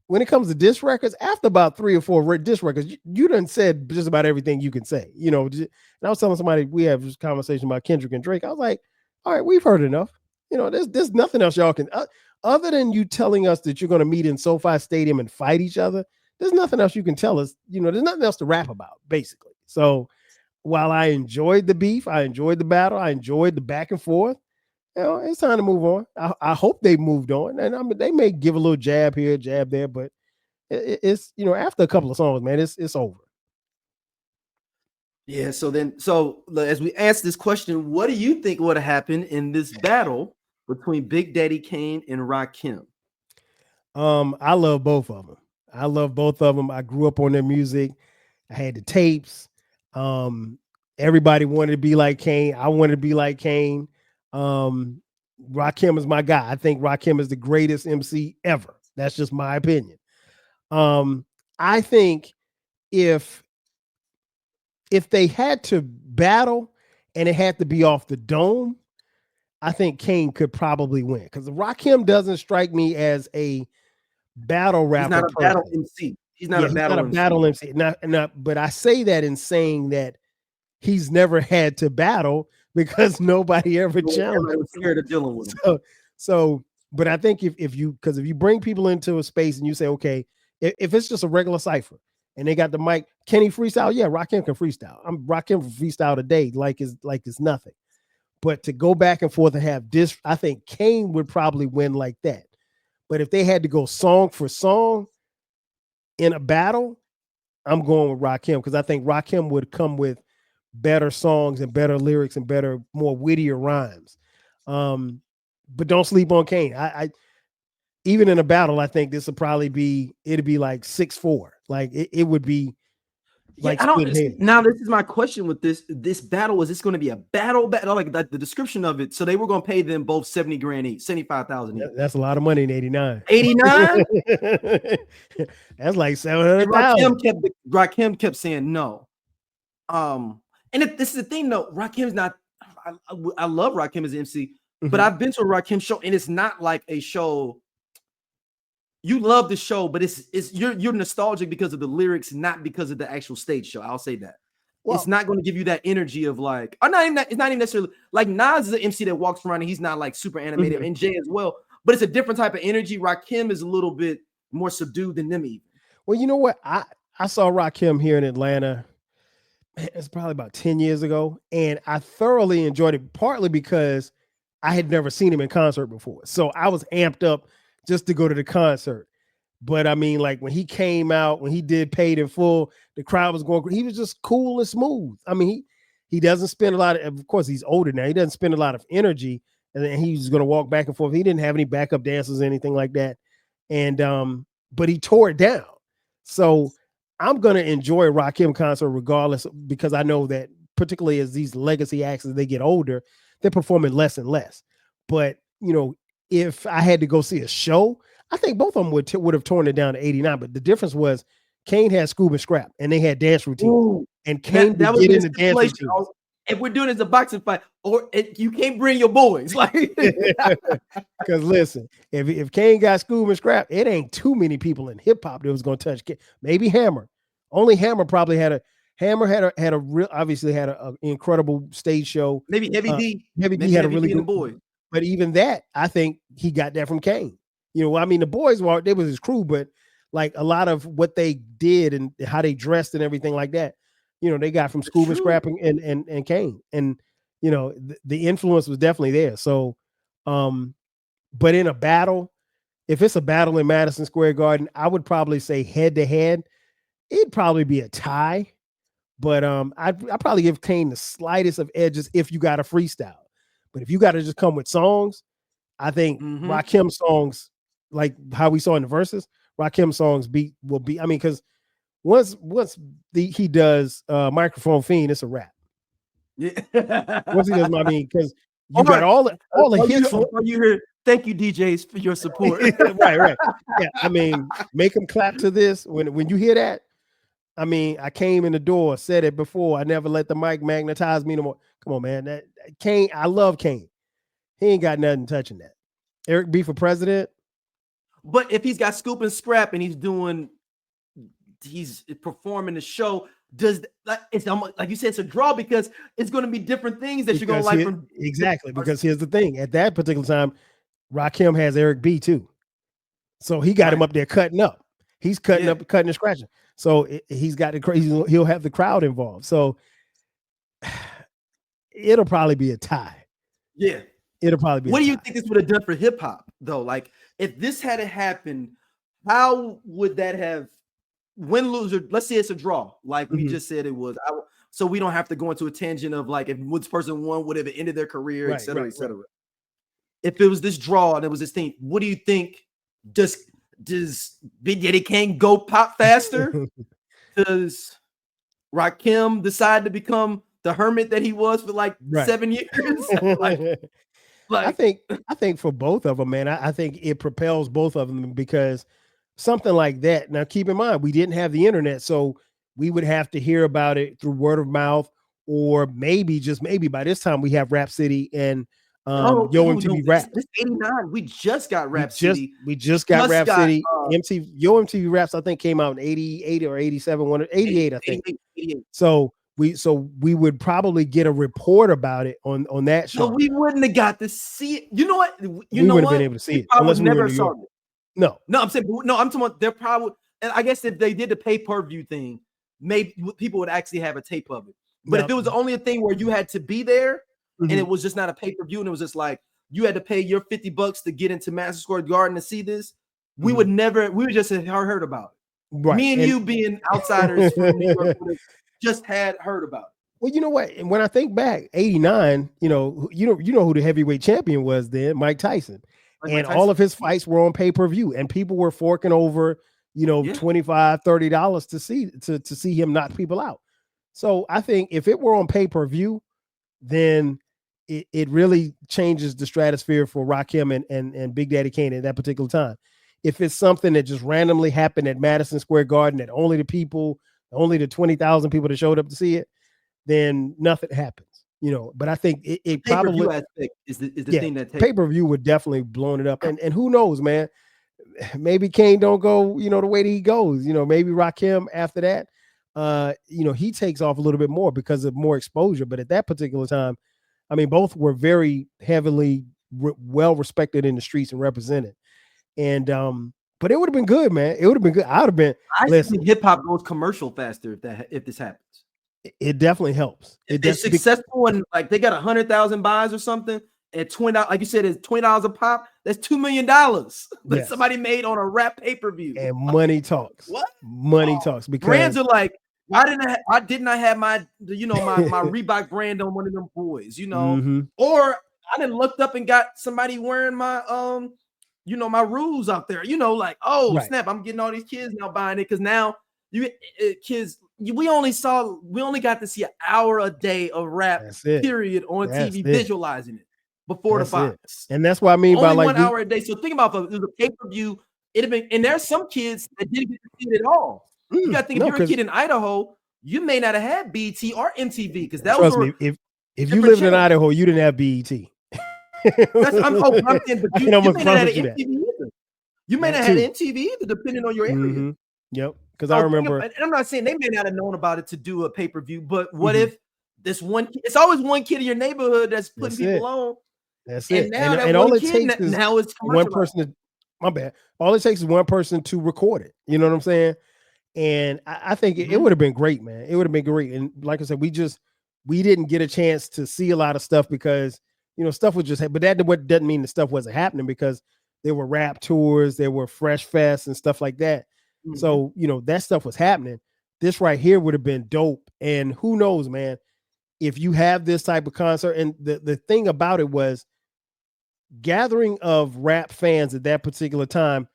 when it comes to diss records, after about 3 or 4 diss records, you done said just about everything you can say. And I was telling somebody, we have this conversation about Kendrick and Drake. I was like, all right, we've heard enough. There's nothing else y'all can. Other than you telling us that you're going to meet in SoFi Stadium and fight each other, there's nothing else you can tell us. There's nothing else to rap about, basically. So while I enjoyed the beef, I enjoyed the battle, I enjoyed the back and forth, it's time to move on. I hope they moved on. And they may give a little jab here, jab there, but it's, after a couple of songs, man, it's over. Yeah, so as we ask this question, what do you think would have happened in this battle between Big Daddy Kane and Rakim? I love both of them. I grew up on their music. I had the tapes. Everybody wanted to be like Kane. I wanted to be like Kane. Rakim is my guy. I think Rakim is the greatest MC ever. That's just my opinion. I think if if they had to battle and it had to be off the dome, I think Kane could probably win because Rakim doesn't strike me as a battle rapper. He's not a person. battle MC. He's not a battle MC. But I say that in saying that he's never had to battle because nobody ever challenged him. Scared of dealing with him. But I think if you bring people into a space and you say, okay, if it's just a regular cipher and they got the mic, can he freestyle? Yeah, Rakim can freestyle. I'm Rakim for freestyle today, like it's nothing. But to go back and forth and have this, I think Kane would probably win like that. But if they had to go song for song in a battle, I'm going with Rakim because I think Rakim would come with better songs and better lyrics and better, more wittier rhymes. But don't sleep on Kane. I even in a battle, I think this would probably be, it'd be like 6-4. Like it would be like, I don't. Now this is my question with this battle. Is this going to be a battle? Like the description of it. So they were going to pay them both 70 grand each, 75,000 each. That's a lot of money in 89. 89. That's like 700,000. Rakim kept saying no. And this is the thing though. Rakim's not. I love Rakim as an MC, but I've been to a Rakim show, and it's not like a show. You love the show, but you're nostalgic because of the lyrics, not because of the actual stage show. I'll say that. Well, it's not going to give you that energy of like, or not even that, it's not even necessarily like Nas is an MC that walks around and he's not like super animated, and Jay as well, but it's a different type of energy. Rakim is a little bit more subdued than them even. Well, you know what? I saw Rakim here in Atlanta. Man, it's probably about 10 years ago, and I thoroughly enjoyed it, partly because I had never seen him in concert before. So I was amped up just to go to the concert. But I mean, like when he came out, when he did Paid in Full, the crowd was going, he was just cool and smooth. I mean, he doesn't spend a lot of course, he's older now. He doesn't spend a lot of energy, and then he's going to walk back and forth. He didn't have any backup dancers or anything like that. And, but he tore it down. So I'm going to enjoy a Rakim concert regardless, because I know that particularly as these legacy acts, as they get older, they're performing less and less. But, you know, if I had to go see a show, I think both of them would have torn it down to 89. But the difference was Kane had Scoob and Scrap, and they had dance routine. Ooh, and Kane that would get in the dance routine. If we're doing it as a boxing fight, or you can't bring your boys, like because listen, if Kane got Scoob and Scrap, it ain't too many people in hip hop that was going to touch Kane. Maybe Hammer. Only Hammer probably had a real, obviously had an incredible stage show. Maybe Heavy D. Heavy D had a really good boy. But even that, I think he got that from Kane. You know, I mean, the boys they was his crew, but like a lot of what they did and how they dressed and everything like that, you know, they got from Scoob and Scrap and Kane. And, you know, the influence was definitely there. So, but in a battle, if it's a battle in Madison Square Garden, I would probably say head to head, it'd probably be a tie. But I'd probably give Kane the slightest of edges if you got a freestyle. But if you got to just come with songs, I think Rakim songs, like how we saw in the verses, Rakim songs will be. I mean, because once he does Microphone Fiend, it's a rap. Yeah. Once he does, I mean, because you got all the hits. You heard, thank you, DJs, for your support. right. Yeah, I mean, make them clap to this when you hear that. I mean, I came in the door, said it before. I never let the mic magnetize me no more. Come on, man. That Kane, I love Kane. He ain't got nothing touching that. Eric B for president. But if he's got Scoop and Scrap and he's performing the show, it's almost like you said, it's a draw because it's going to be different things that you're going to like from exactly. Because here's the thing: at that particular time, Rakim has Eric B too, so he got him up there cutting up. He's cutting up, cutting and scratching. So he's got the crazy. He'll have the crowd involved. So it'll probably be a tie. Yeah, it'll probably be. What do you think this would have done for hip hop though? Like if this had happened, how would that have? Win, lose, or let's say it's a draw, like we just said it was. So we don't have to go into a tangent of like if this person won, would have ended their career, et cetera, et cetera. If it was this draw and it was this thing, what do you think? Does Big Daddy Kane go pop faster? Does Rakim decide to become the hermit that he was for like 7 years? I think for both of them, man, I think it propels both of them because something like that. Now, keep in mind, we didn't have the internet, so we would have to hear about it through word of mouth, or maybe, just maybe, by this time we have Rap City and Yo MTV Raps. This 89. We just got Rap City. We just got Rap City. Yo MTV Raps, I think, came out in 88 or 87, 88, I think. 88. So we would probably get a report about it on that show. No, we wouldn't have got to see it. You know what? We wouldn't have been able to see it unless we were in New York. No, I'm saying, no, I'm talking about they're probably, and I guess if they did the pay-per-view thing, maybe people would actually have a tape of it. But if it was only a thing where you had to be there, and it was just not a pay-per-view, and it was just like you had to pay your $50 to get into Madison Square Garden to see this, we would just have heard about it. Right. Me and you being outsiders from New York just had heard about it. Well, you know what? And when I think back, 89, you know who the heavyweight champion was then, Mike Tyson. All of his fights were on pay-per-view, and people were forking over, $25, $30 to see him knock people out. So I think if it were on pay-per-view, then it really changes the stratosphere for Rakim and Big Daddy Kane at that particular time. If it's something that just randomly happened at Madison Square Garden, that only the 20,000 people that showed up to see it, then nothing happens. But I think it probably is the thing that pay-per-view would definitely blown it up. And who knows, man? Maybe Kane don't go, the way that he goes. Maybe Rakim after that, he takes off a little bit more because of more exposure. But at that particular time, I mean, both were very heavily well respected in the streets and represented. And but it would have been good, man. It would have been good. I think hip hop goes commercial faster if this happens. It definitely helps. It's successful, and like they got 100,000 buys or something at $20. Like you said, it's $20 a pop. That's $2 million that somebody made on a rap pay-per-view. And money talks. What? Money talks, because brands are like, why didn't I have my my Reebok brand on one of them boys? Or I didn't looked up and got somebody wearing my my rules out there. Snap! I'm getting all these kids now buying it because now kids. We only got to see an hour a day of rap period on TV, visualizing it before the box. And that's what I mean by like 1 hour a day. So think about if it was a pay-per-view, it'd have been, and there's some kids that didn't get to see it at all. You gotta think if you're a kid in Idaho, you may not have had BET or MTV because that was if you lived in Idaho, you didn't have BET. I'm saying, but you may not have had MTV either. You may not have had MTV either, depending on your area. Yep. Because I remember, and I'm not saying they may not have known about it to do a pay-per-view, but what if this one kid, it's always one kid in your neighborhood that's putting people on. That's it. Now and all it takes is now it's one person. My bad. All it takes is one person to record it. You know what I'm saying? And I think it would have been great, man. It would have been great. And like I said, we didn't get a chance to see a lot of stuff because stuff was just. But that doesn't mean the stuff wasn't happening, because there were rap tours, there were Fresh Fests and stuff like that. So, that stuff was happening. This right here would have been dope. And who knows, man, if you have this type of concert. And the thing about it was, gathering of rap fans at that particular time,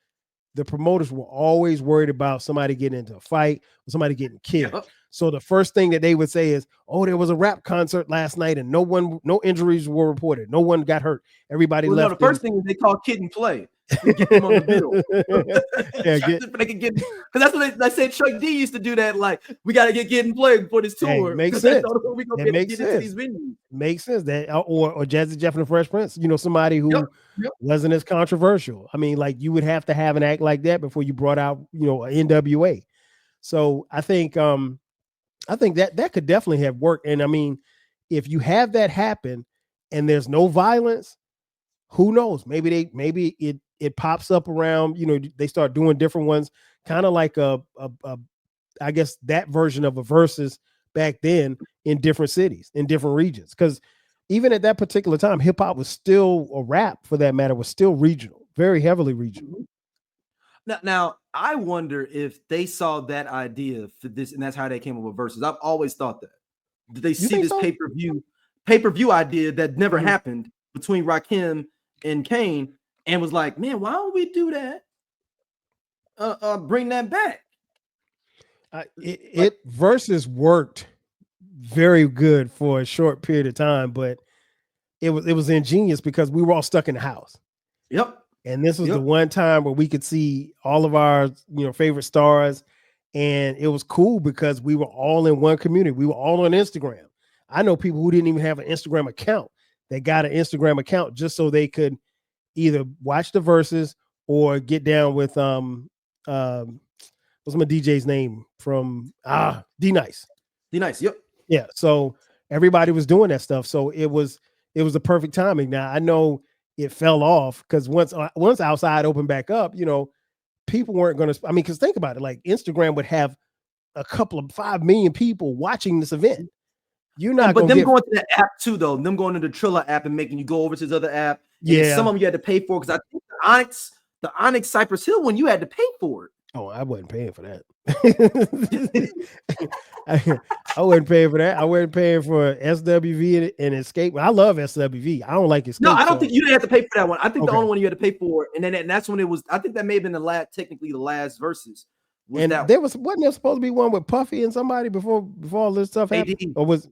the promoters were always worried about somebody getting into a fight or somebody getting killed. Yep. So the first thing that they would say is, oh, there was a rap concert last night and no injuries were reported. No one got hurt. Everybody left. No, the first thing is they call kid and play. Get them on the bill. Because that's what they said. Chuck D used to do that. Like, we got to get Kid and Play before this tour. Makes sense. Makes sense. Makes sense. That or Jazzy Jeff and the Fresh Prince. Somebody who wasn't as controversial. I mean, like, you would have to have an act like that before you brought out an NWA. So I think that could definitely have worked. And I mean, if you have that happen and there's no violence, who knows? Maybe it pops up around, they start doing different ones, kind of like I guess that version of a versus back then in different cities, in different regions. Because even at that particular time, hip hop was still, or rap for that matter, was still regional, very heavily regional. Now I wonder if they saw that idea for this, and that's how they came up with verses. I've always thought that. Did they see this pay-per-view idea that never happened between Rakim and Kane, and was like, man, why don't we do that? Bring that back. It versus worked very good for a short period of time, but it was ingenious because we were all stuck in the house. Yep. And this was the one time where we could see all of our favorite stars And it was cool because we were all in one community. We were all on Instagram. I know people who didn't even have an Instagram account. They got an Instagram account just so they could either watch the verses or get down with what's my DJ's name from D-Nice. D-Nice, yep. Yeah. So everybody was doing that stuff. So it was the perfect timing. Now I know it fell off because once outside opened back up, you know, people weren't going to, I mean, because think about it, like Instagram would have a couple of 5 million people watching this event. You're not but them going to the app too, though, them going to the Trilla app and making you go over to this other app. Yeah. Some of them you had to pay for, because I think the Onyx Cypress Hill one, you had to pay for it. Oh, I wasn't paying for that. I wasn't paying for that. I wasn't paying for SWV and Escape. I love SWV. I don't like Escape. No, I don't think you didn't have to pay for that one. I think the Okay. only one you had to pay for, and that's when it was. I think that may have been technically the last verses. And that there wasn't there supposed to be one with Puffy and somebody before all this stuff happened? JD. Or was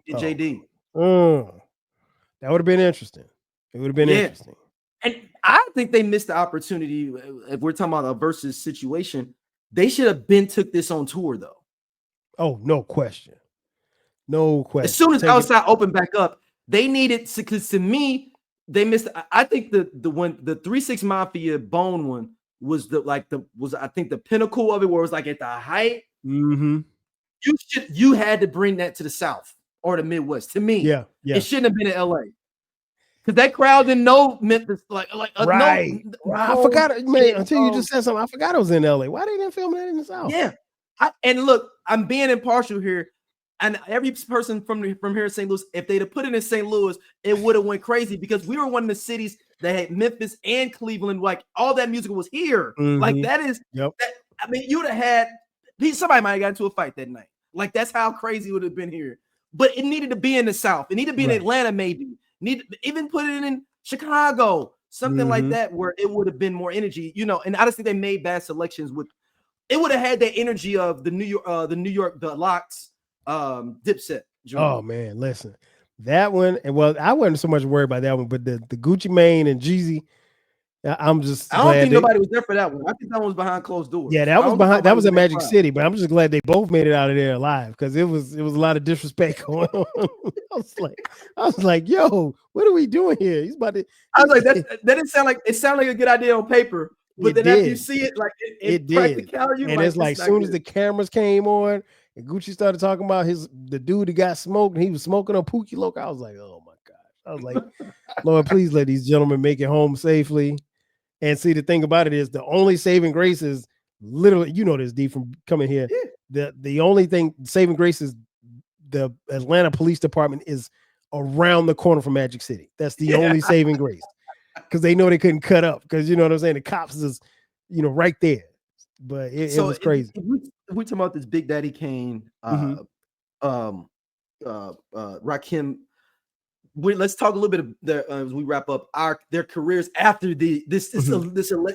JD? That would have been interesting. It would have been interesting. And I think they missed the opportunity. If we're talking about a versus situation, they should have took this on tour, though. Oh, no question. No question. As soon as outside opened back up, they needed to, because to me, they missed. I think the 3-6 Mafia Bone one was I think the pinnacle of it, where it was like at the height. Mm-hmm. You had to bring that to the South or the Midwest. To me, yeah. It shouldn't have been in LA. Because that crowd didn't know Memphis, right. I forgot it, man. Until you just said something, I forgot it was in LA. Why they didn't film that in the South? Yeah. And look, I'm being impartial here. And every person from here in St. Louis, if they'd have put it in St. Louis, it would have went crazy, because we were one of the cities that had Memphis and Cleveland. Like, all that music was here. Mm-hmm. Like, that is, I mean, you would have had, somebody might have got into a fight that night. Like, that's how crazy it would have been here. But it needed to be in the South. It needed to be in Atlanta, maybe. Even put it in Chicago, something like that, where it would have been more energy, you know. And I just think they made bad selections. It would have had that energy of the New York, the Locks, Dipset. Oh man, listen, that one. And well, I wasn't so much worried about that one, but the Gucci Mane and Jeezy, I don't think nobody was there for that one. I think that one was behind closed doors. Yeah, that was at Magic City, but I'm just glad they both made it out of there alive, because it was a lot of disrespect going on. I was like, yo, what are we doing here? He's about to. I was like, that didn't sound like, it sounded like a good idea on paper, but then after you see it, like it did. And it's like, as soon as the cameras came on and Gucci started talking about the dude that got smoked, and he was smoking on Pookie Loco, I was like, oh my gosh. I was like, Lord, please let these gentlemen make it home safely. And see, the thing about it is, the only saving grace is literally, you know this, D, from coming here. Yeah. The only thing saving grace is the Atlanta Police Department is around the corner from Magic City. That's the only saving grace, because they know they couldn't cut up, because you know what I'm saying, the cops is, you know, right there. But it was crazy. If we talking about this Big Daddy Kane, Rakim. Let's talk a little bit of as we wrap up their careers after this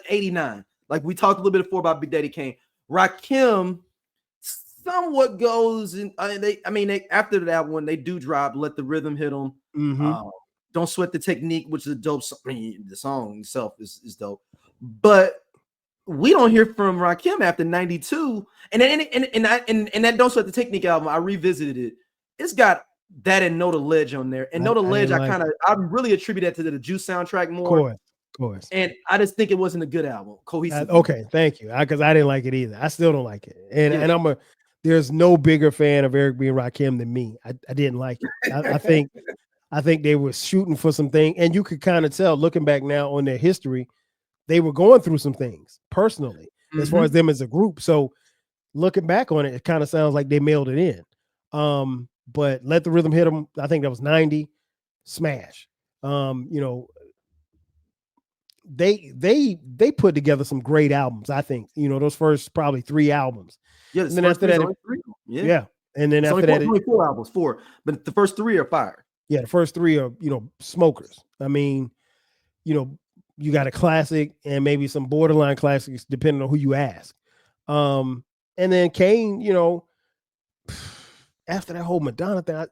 89. Like we talked a little bit before about Big Daddy Kane. Rakim somewhat goes in. After that one, they do drop Let the Rhythm Hit Them. Don't Sweat the Technique, which is a dope song. I mean, the song itself is dope. But we don't hear from Rakim after 92. And that Don't Sweat the Technique album, I revisited it. It's got that and Know the Ledge on there. And Know the Ledge, I really attribute that to the Juice soundtrack more. Of course. And I just think it wasn't a good album. Cohesive. Okay, thank you. Because I didn't like it either. I still don't like it. And there's no bigger fan of Eric B. and Rakim than me. I didn't like it. I think they were shooting for something, and you could kind of tell looking back now on their history, they were going through some things personally as far as them as a group. So looking back on it, it kind of sounds like they mailed it in. But Let the Rhythm Hit Them, I think that was 90. Smash. You know, they put together some great albums, I think. You know, those first probably 3 albums. Yeah, and then after that, and then after that, only 4 albums, but the first 3 are fire. Yeah, the first 3 are, you know, smokers. I mean, you know, you got a classic and maybe some borderline classics, depending on who you ask. And then Kane, you know, after that whole Madonna thing,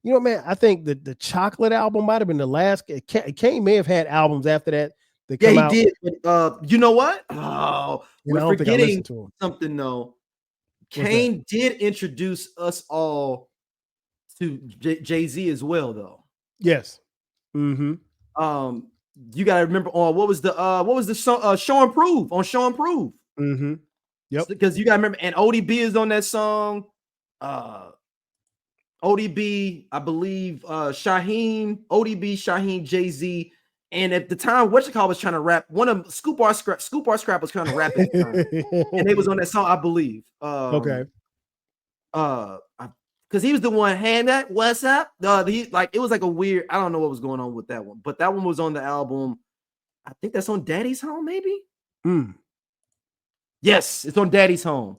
you know, man, I think the Chocolate album might have been the last. Kane may have had albums after that. He did. But, you know what? Oh, we're forgetting something though. Kane did introduce us all to Jay-Z as well, though. Yes. Mm-hmm. You gotta remember on what was the song, Show and Prove on Show and Prove. Mm-hmm. Yep. Because you gotta remember, and ODB is on that song. ODB, I believe, ODB, Shaheem, Jay-Z, and at the time, was trying to rap. One of Scoop R Scrap was trying to rap at the time, and they was on that song, I believe. Okay. Because he was the one, hand that, what's up? It was like a weird, I don't know what was going on with that one, but that one was on the album. I think that's on Daddy's Home, maybe. Yes, it's on Daddy's Home.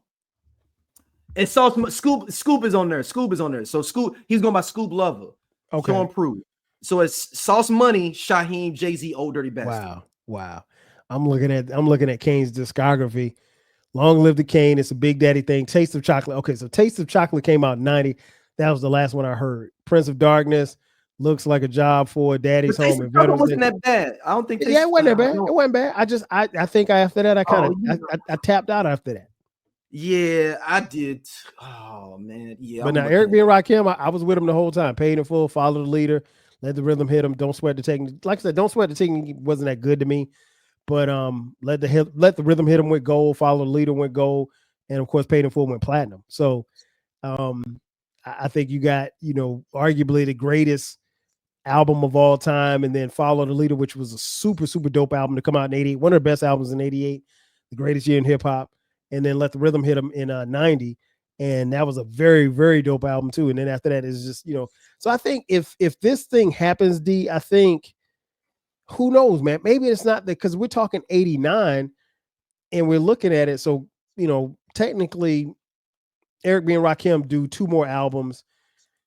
And Scoop is on there. So Scoop, he's going by Scoop Lover. Okay. Show and Prove. So it's Sauce Money, Shaheem, Jay-Z, Old Dirty Bastard. Wow. I'm looking at Kane's discography. Long Live the Kane. It's a Big Daddy thing. Taste of Chocolate. Okay, so Taste of Chocolate came out in 90. That was the last one I heard. Prince of Darkness, Looks Like a Job for Daddy's Home. It wasn't that bad. I don't think. It wasn't that bad. It wasn't bad. I think after that I tapped out after that. Yeah, I did. Oh man, yeah. But now Eric B. and Rakim, I was with him the whole time. Paid in full, follow the leader, let the rhythm hit him. Don't sweat the technique. Like I said, don't sweat the technique wasn't that good to me. But let the rhythm hit him with gold, follow the leader went gold, and of course Paid in Full went platinum. So I think you got, arguably the greatest album of all time, and then Follow the Leader, which was a super, super dope album to come out in 88, one of the best albums in 88, the greatest year in hip-hop, and then Let the Rhythm Hit him in 90, and that was a very, very dope album too. And then after that is just, so I think if this thing happens, D, I think, who knows, man? Maybe it's not that, because we're talking 89 and we're looking at it. So, technically, Eric B. and Rakim do 2 more albums.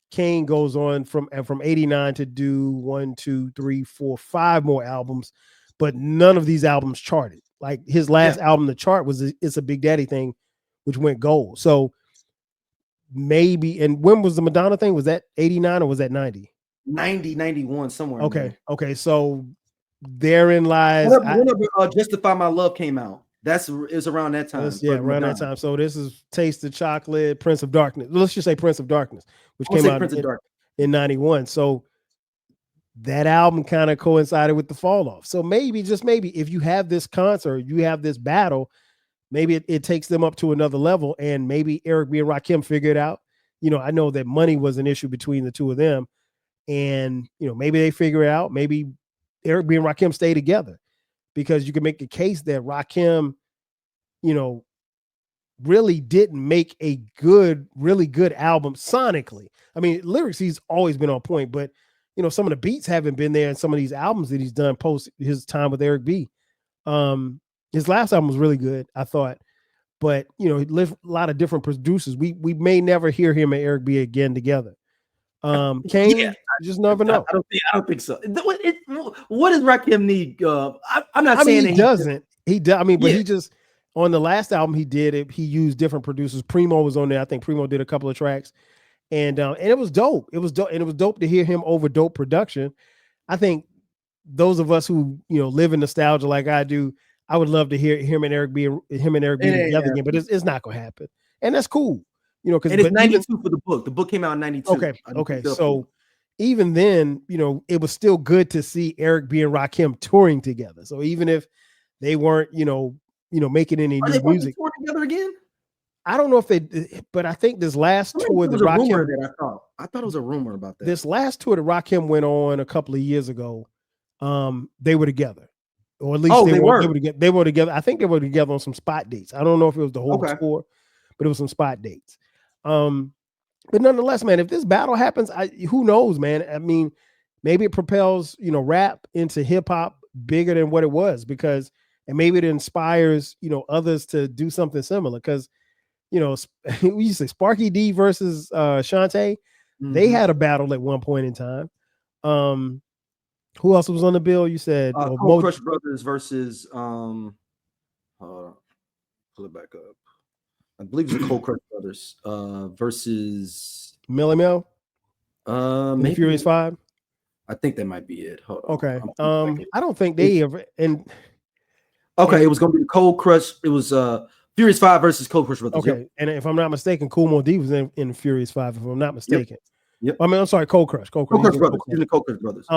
Kane goes on from 89 to do 1, 2, 3, 4, 5 more albums, but none of these albums charted. Like his last album to chart was It's a Big Daddy Thing, which went gold. So maybe, and when was the Madonna thing? Was that 89 or was that 90? 90, 91, somewhere. Okay. So therein lies. Justify My Love came out. It was around that time. Around that time. So this is Taste of Chocolate, Prince of Darkness. Let's just say Prince of Darkness, which came out in 91. So that album kind of coincided with the fall off. So maybe, just maybe, if you have this concert, you have this battle, maybe it takes them up to another level, and maybe Eric B. and Rakim figure it out. I know that money was an issue between the two of them, and maybe they figure it out. Maybe Eric B. and Rakim stay together, because you can make a case that Rakim, really didn't make a really good album sonically. I mean, lyrics, he's always been on point, but some of the beats haven't been there in some of these albums that he's done post his time with Eric B. His last album was really good, I thought, but he lived a lot of different producers. We may never hear him and Eric B again together. Kane, you just never know. I don't think so. What does Rakim need? I'm not saying he doesn't. He does. I mean, but he just, on the last album he did it, he used different producers. Primo was on there. I think Primo did a couple of tracks, and it was dope. It was dope, and it was dope to hear him over dope production. I think those of us who live in nostalgia like I do, I would love to hear him and Eric B together again, but it's not gonna happen, and that's cool. Because it's 92 for the book. The book came out in 92. Okay. So even then, it was still good to see Eric B and Rakim touring together. So even if they weren't, making any new music together again, I don't know if they, but I think this last tour that Rakim, I thought it was a rumor about that. This last tour that Rakim went on a couple of years ago, they were together, or at least they were together. I think they were together on some spot dates. I don't know if it was the whole tour, but it was some spot dates. But nonetheless, man, if this battle happens, who knows, man? I mean, maybe it propels, rap into hip hop bigger than what it was, and maybe it inspires, others to do something similar. Because, we used to say Sparky D versus Shantae. Mm-hmm. They had a battle at one point in time. Who else was on the bill? You said Cold Crush Brothers versus pull it back up. I believe it's the Cold Crush Brothers versus Millie Mel. Maybe Furious 5. I think that might be it. Hold on. Okay. I don't think they ever. And it was going to be the Cold Crush. It was Furious 5 versus Cold Crush Brothers. Okay, Yep. and if I'm not mistaken, Kool Moe Dee was in Furious 5. If I'm not mistaken. Yep. I mean, I'm sorry, Cold Crush. Cold Crush Brothers. He's the Cold Crush Brothers.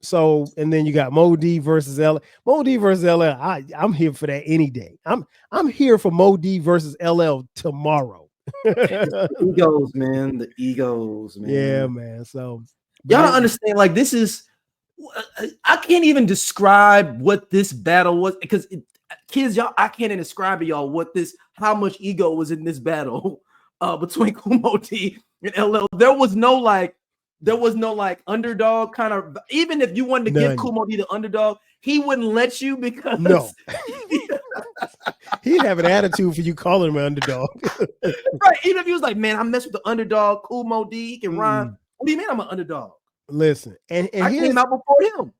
So and then you got Mo D versus LL. Mo D versus LL. I'm here for that any day. I'm here for Mo D versus LL tomorrow. The egos, man. The egos, man. Yeah, man. So y'all don't understand. Like, this is, I can't even describe what this battle was, because kids, y'all, I can't even describe to y'all how much ego was in this battle between Kool Moe Dee and LL. There was no like underdog kind of. Even if you wanted to give Kool Moe Dee the underdog, he wouldn't let you, because no. He'd have an attitude for you calling him an underdog. Right. Even if he was like, man, I mess with the underdog, Kool Moe Dee, he can rhyme. What do you mean I'm an underdog? Listen, and I came out before him.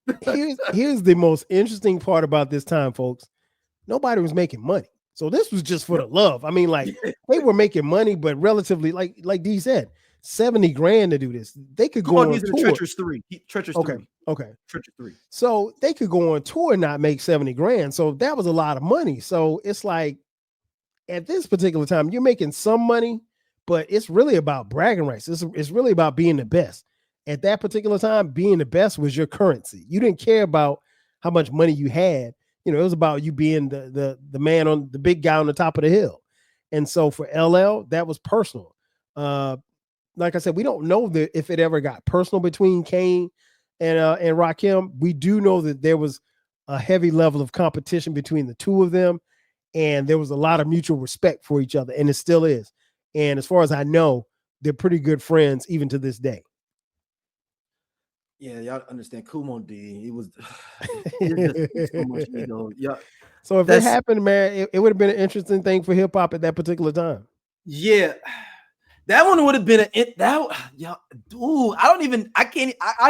here's the most interesting part about this time, folks. Nobody was making money. So this was just for the love. I mean, like, they were making money, but relatively, like D said, 70 grand to do this. They could go on tour. Treacherous 3. Treacherous 3. Okay. Treacherous 3. So they could go on tour and not make 70 grand. So that was a lot of money. So it's like, at this particular time, you're making some money, but it's really about bragging rights. It's really about being the best. At that particular time, being the best was your currency. You didn't care about how much money you had. You know, it was about you being the man on the big guy on the top of the hill. And so for LL, that was personal. Like I said, we don't know if it ever got personal between Kane and Rakim. We do know that there was a heavy level of competition between the two of them, and there was a lot of mutual respect for each other, and it still is. And as far as I know, they're pretty good friends even to this day. Yeah, y'all understand. Kool Moe Dee, he was so much ego. Yeah. So if it happened, man, it would have been an interesting thing for hip hop at that particular time. Yeah, that one would have been I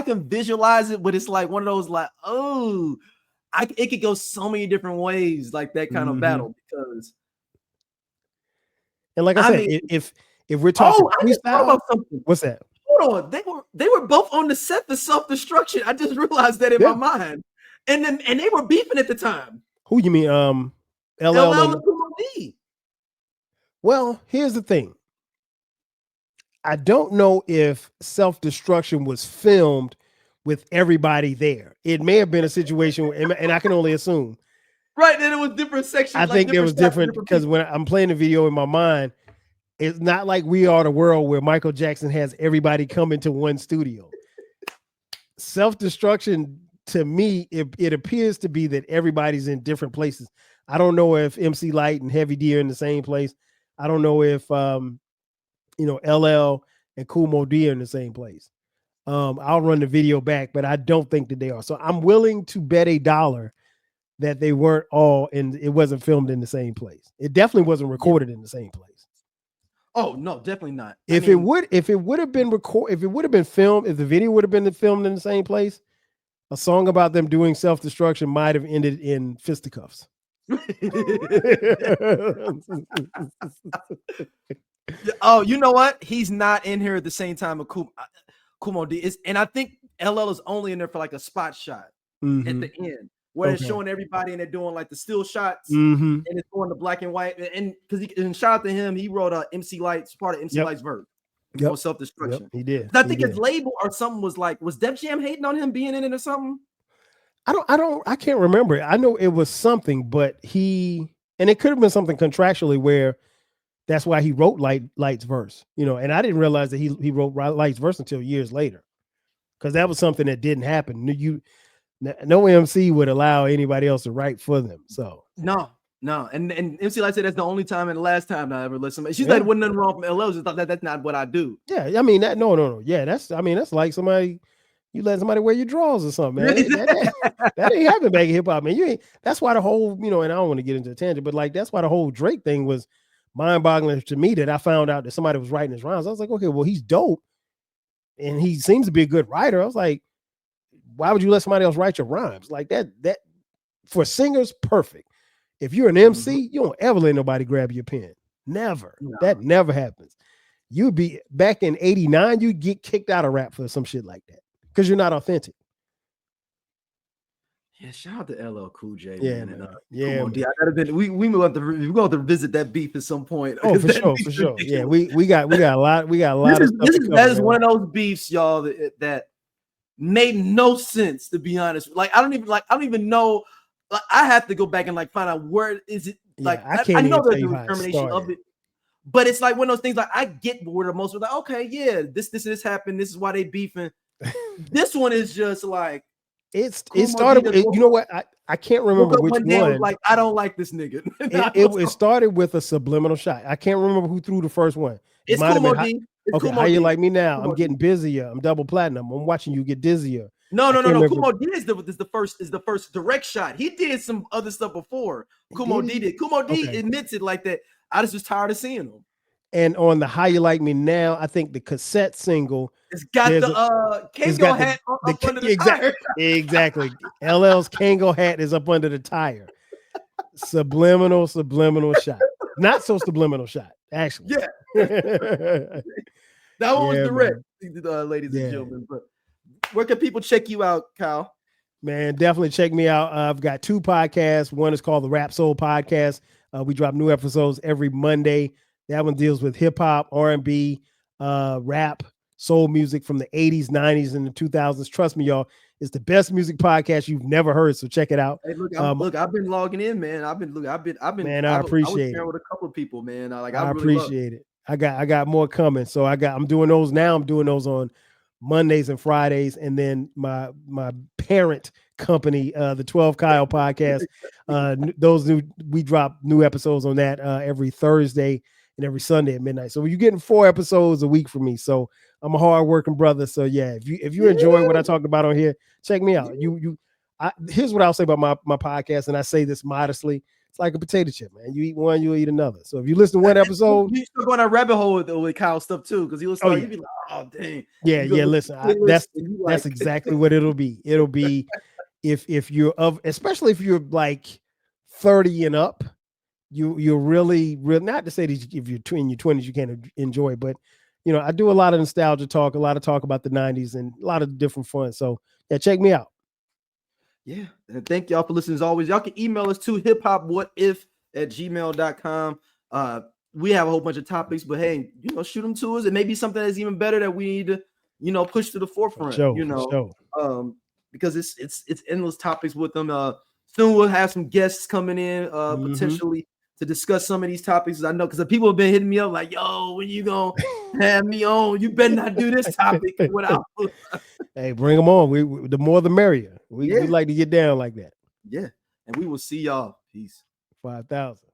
can visualize it, but it's like one of those like, it could go so many different ways, like that kind of battle, because. And like I said, if we're talking about something. What's that? Hold on, they were both on the set for self-destruction. I just realized that in my mind, and they were beefing at the time. Who you mean? LL and Kool Moe Dee. Well, here's the thing. I don't know if self-destruction was filmed with everybody there. It may have been a situation, and I can only assume. Right, then it was different sections. I think there was different because when I'm playing the video in my mind, it's not like We Are the World where Michael Jackson has everybody come into one studio. Self-destruction, to me, it appears to be that everybody's in different places. I don't know if MC Lyte and Heavy D are in the same place. I don't know if LL and Kool Moe Dee are in the same place. I'll run the video back, but I don't think that they are. So I'm willing to bet $1 that they weren't all and it wasn't filmed in the same place. It definitely wasn't recorded in the same place. Oh no, definitely not. If it would have been filmed, if the video would have been filmed in the same place, a song about them doing self-destruction might have ended in fisticuffs. Oh, you know what? He's not in here at the same time of Kool Moe Dee. And I think LL is only in there for like a spot shot at the end, where it's showing everybody and they're doing like the still shots and it's going to black and white. And because shout out to him, he wrote MC Lyte's part of MC Lyte's verse on self-destruction. He did. I think his label or something was Def Jam hating on him being in it or something? I can't remember. I know it was something, but and it could have been something contractually where that's why he wrote Light's verse, and I didn't realize that he wrote Light's verse until years later, because that was something that didn't happen. No MC would allow anybody else to write for them. So no. And MC Lyte said that's the only time and the last time I ever listened. She said wasn't nothing wrong from LL. Just thought that's not what I do. Yeah, I mean that. No. Yeah, that's like somebody. You let somebody wear your drawers or something, man. That ain't happening back in hip hop, man. That's why the whole, and I don't want to get into a tangent, but like that's why the whole Drake thing was mind-boggling to me, that I found out that somebody was writing his rhymes. I was like, okay, well, he's dope, and he seems to be a good writer. I was like, why would you let somebody else write your rhymes like that? That for singers, perfect. If you're an MC, you don't ever let nobody grab your pen. Never. No. That never happens. You'd be back in '89, you'd get kicked out of rap for some shit like that. Because you're not authentic. Yeah, shout out to LL Cool J, Yeah, man. And, man. Yeah, Kumo D. I gotta been, we going to visit that beef at some point. Oh, for sure, for sure. Yeah, we got a lot of stuff to cover. That is one of those beefs, y'all, that made no sense, to be honest. Like I don't even know. Like, I have to go back and like find out where is it. Like I know there's a determination of it, but it's like one of those things. Like I get where the most are like, okay, yeah, this happened. This is why they beefing. This one is just like. It started with, you know what, I can't remember which one. Like, I don't like this nigga. it started with a subliminal shot. I can't remember who threw the first one. It's Kumo D. Okay, How You Like Me Now? I'm getting busier. I'm double platinum. I'm watching you get dizzier. No. Kumo D is the first direct shot. He did some other stuff before. Kumo D did. Kumo D admits it like that. I just was tired of seeing him. And on the How You Like Me Now, I think the cassette single. It's got the Kango hat up under the tire. Exactly. LL's Kango hat is up under the tire. Subliminal shot. Not so subliminal shot, actually. Yeah. That one was direct, ladies and gentlemen. But where can people check you out, Kyle? Man, definitely check me out. I've got 2 podcasts. One is called the Rap Soul Podcast. We drop new episodes every Monday. That one deals with hip hop, R&B, rap, soul music from the 80s, 90s, and the 2000s. Trust me, y'all, it's the best music podcast you've never heard. So check it out. Hey, look, I've been logging in, man. I've been. Man, I appreciate it. With a couple of people, man. I really appreciate it. I got more coming. So I'm doing those now. I'm doing those on Mondays and Fridays, and then my parent company, the 12 Kyle podcast. We drop new episodes on that every Thursday and every Sunday at midnight. So you're getting 4 episodes a week from me. So I'm a hard-working brother. So yeah, if you enjoy what I talked about on here, check me out. Here's what I'll say about my podcast, and I say this modestly. It's like a potato chip, man. You eat one, you'll eat another. So if you listen to one episode, you still go on a rabbit hole with Kyle stuff too, because you'll be like, oh dang. Yeah. Listen, that's exactly what it'll be. It'll be if you're especially if you're like 30 and up. You're really not to say that if you're in your 20s you can't enjoy, but I do a lot of nostalgia talk, a lot of talk about the 90s, and a lot of different fun. So yeah, check me out. Yeah, and thank y'all for listening as always. Y'all can email us to hiphopwhatif@gmail.com. We have a whole bunch of topics, but hey, shoot them to us. It may be something that's even better that we need to push to the forefront. Because it's endless topics with them. Soon we'll have some guests coming in potentially to discuss some of these topics. I know because the people have been hitting me up like, yo, when you gonna have me on? You better not do this topic without. Hey, bring them on. We the more the merrier. We like to get down like that. Yeah, and we will see y'all. Peace. 5,000.